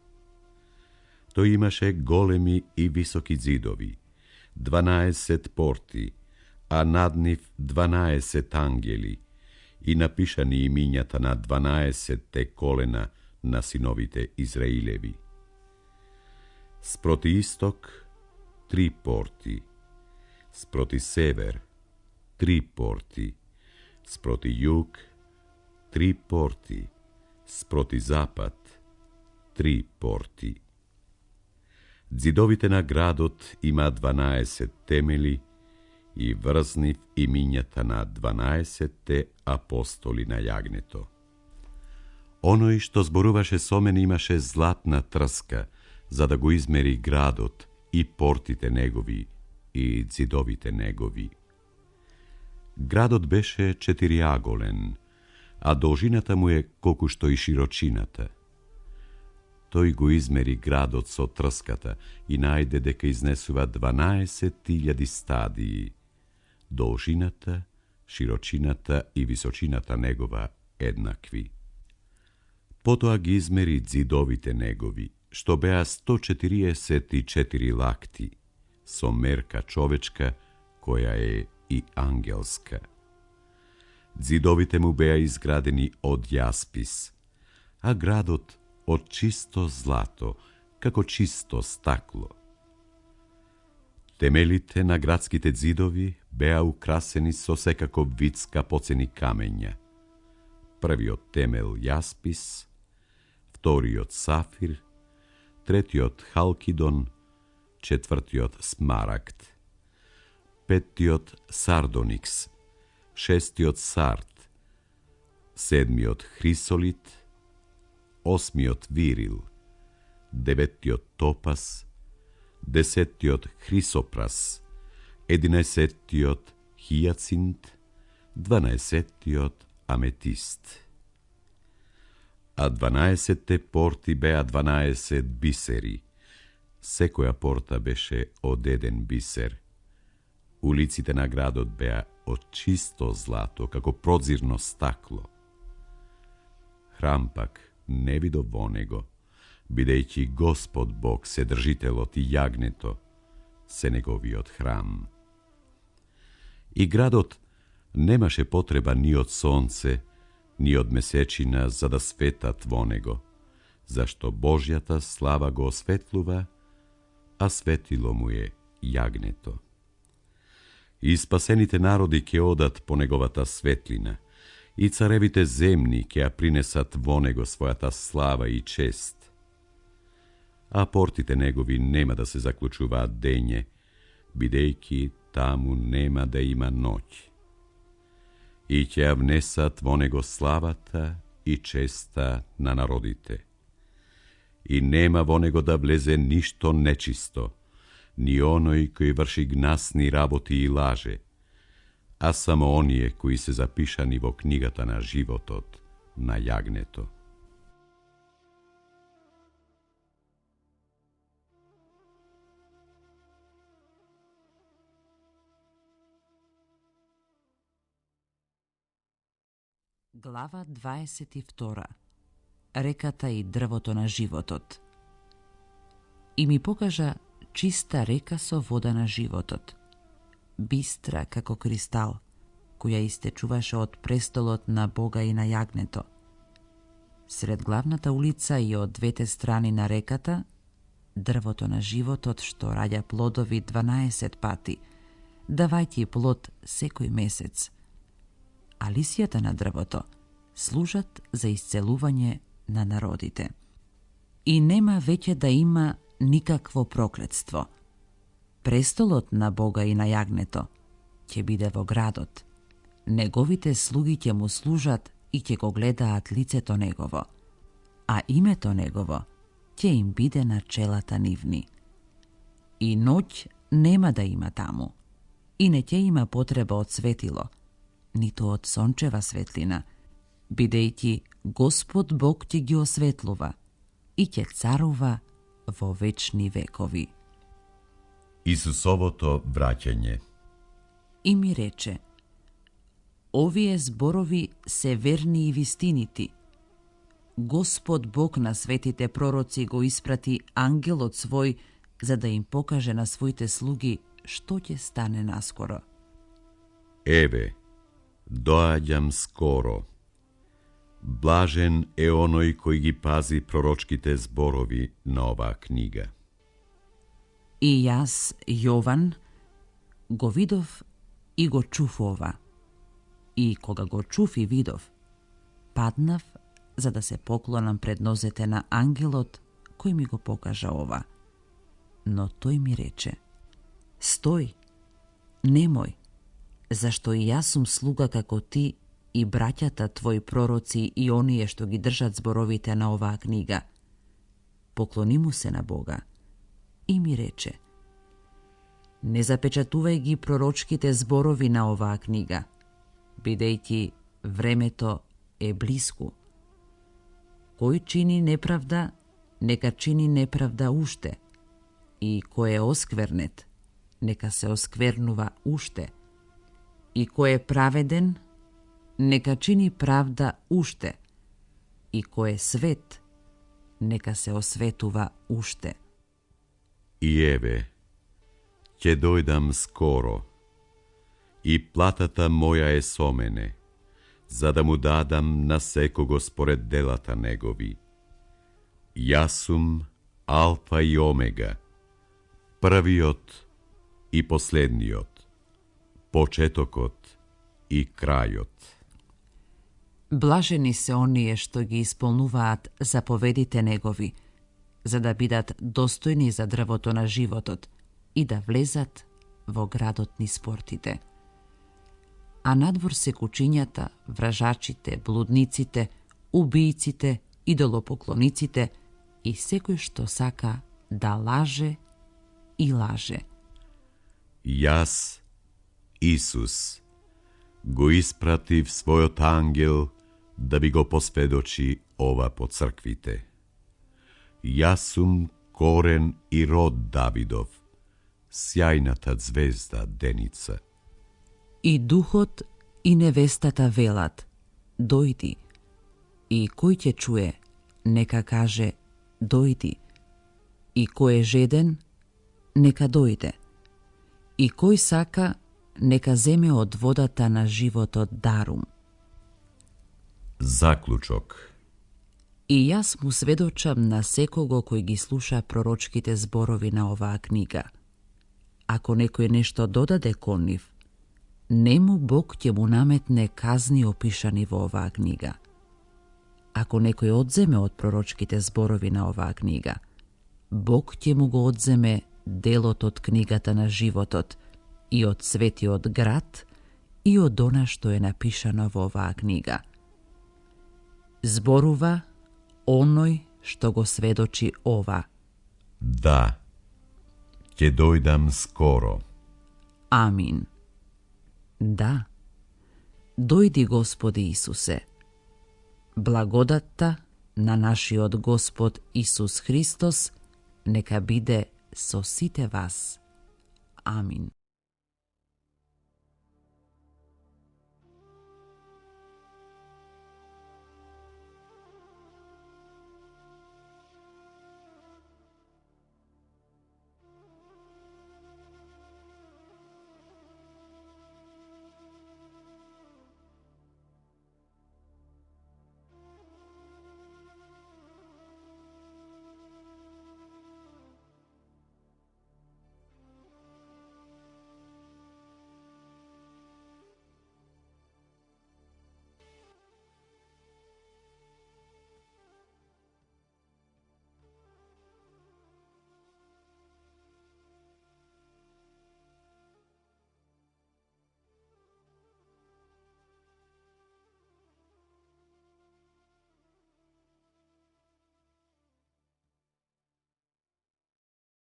Тој имаше големи и високи зидови, 12 порти, а над нив 12 ангели, и напишани имињата на 12 колена на синовите Израилеви. Спроти исток 3 порти, спроти север 3 порти, спроти југ 3 порти, спроти запад 3 порти. Зидовите на градот има 12 темели и врз нив имињата на 12 апостоли на јагнето. Оној што зборуваше со мене имаше златна трска, за да го измери градот и портите негови и зидовите негови. Градот беше 4-аголен, а должината му е колку што и широчината. Тој го измери градот со трската и најде дека изнесува 12.000 стадии. Должината, широчината и височината негова еднакви. Потоа ги измери зидовите негови, што беа 144 лакти, со мерка човечка, која е и ангелска. Зидовите му беа изградени од јаспис, а градот од чисто злато, како чисто стакло. Темелите на градските зидови беа украсени со секаков вид скапоцени камења. Првиот темел јаспис, вториот сафир, третиот халкидон, четвртиот смарагд, петтиот сардоникс, шестиот сард, седмиот хрисолит, осмиот вирил, деветиот топас, десеттиот хрисопрас, единаесеттиот хијацинт, 12-тиот аметист. А 12 порти беа 12 бисери. Секоја порта беше од еден бисер. Улиците на градот беа од чисто злато, како прозирно стакло. Храм пак не видов во него, бидејќи Господ Бог, Седржителот и јагнето, се неговиот храм. И градот Nemaše potreba ni od sonce, ni od mesečina za da svetat vonego, zašto Božjata slava go osvetluva, a svetilo mu je jagneto. I spasenite narodi ke odat po negovata svetlina, i carevite zemni kea prinesat vonego svojata slava i čest. A portite negovi nema da se zaključuva denje, bidejki tamu nema da ima noć. I će vnesat vonego slavata i česta na narodite. I nema vonego da vleze ništo nečisto, ni onoj koji vrši gnasni raboti i laže, a samo onije koji se zapišani vo knjigata na životot, na jagneto. Глава 22. Реката и дрвото на животот. И ми покажа чиста река со вода на животот, бистра како кристал, која истечуваше од престолот на Бога и на јагнето. Сред главната улица и од двете страни на реката, дрвото на животот што раѓа плодови 12 пати, давајќи плод секој месец, а лисијата на дрвото служат за исцелување на народите. И нема веќе да има никакво проклетство. Престолот на Бога и на јагнето ќе биде во градот. Неговите слуги ќе му служат и ќе го гледаат лицето негово, а името негово ќе им биде на челата нивни. И ноќ нема да има таму, и не ќе има потреба од светило, ниту од сончева светлина, бидејќи Господ Бог ќе ги осветлува и ќе царува во вечни векови. Исусовото враќање. И ми рече: овие зборови се верни и вистинити. Господ Бог на светите пророци го испрати ангелот свој за да им покаже на своите слуги што ќе стане наскоро. Еве, доаѓам скоро. Блажен е оној кој ги пази пророчките зборови на оваа книга. И јас, Јован, го видов и го чув ова. И кога го чув и видов, паднав за да се поклонам пред нозете на ангелот кој ми го покажа ова. Но тој ми рече: стој, немој, зашто и јас сум слуга како ти и браќата твои пророци и оние што ги држат зборовите на оваа книга. Поклони му се на Бога. И ми рече: не запечатувај ги пророчките зборови на оваа книга, бидејќи времето е блиску. Кој чини неправда, нека чини неправда уште, и кој е осквернет, нека се осквернува уште, и кој е праведен, нека чини правда уште, и кој е свет, нека се осветува уште. И еве, ќе дојдам скоро, и платата моја е со мене, за да му дадам на секого според делата негови. Јас сум Алфа и Омега, првиот и последниот, почетокот и крајот. Блажени се оние што ги исполнуваат заповедите негови, за да бидат достојни за дрвото на животот и да влезат во градот низ портите. А надвор се кучињата, вражачите, блудниците, убијците, идолопоклониците и секој што сака да лаже и лаже. Јас, Исус, го испратив својот ангел да би го посведочи ова по црквите. Јас сум корен и род Давидов, сјајната звезда деница. И духот и невестата велат: дојди. И кој ќе чуе, нека каже: дојди. И кој е жеден, нека дојде. И кој сака, neka zeme od vodata na životот дарум. Заклучок. И јас му сведочам на секого кој ги слуша пророчките зборови на оваа книга. Ако некој нешто додаде кон нив, нему Бог ќе му наметне казни опишани во оваа книга. Ако некој одземе од пророчките зборови на оваа книга, Бог ќе му го одземе делот од книгата на животот и од светиот град и од она што е напишано во оваа книга. Зборува оној што го сведочи ова. Да, ќе дојдам скоро. Амин. Да, дојди Господи Исусе. Благодатта на нашиот Господ Исус Христос нека биде со сите вас. Амин.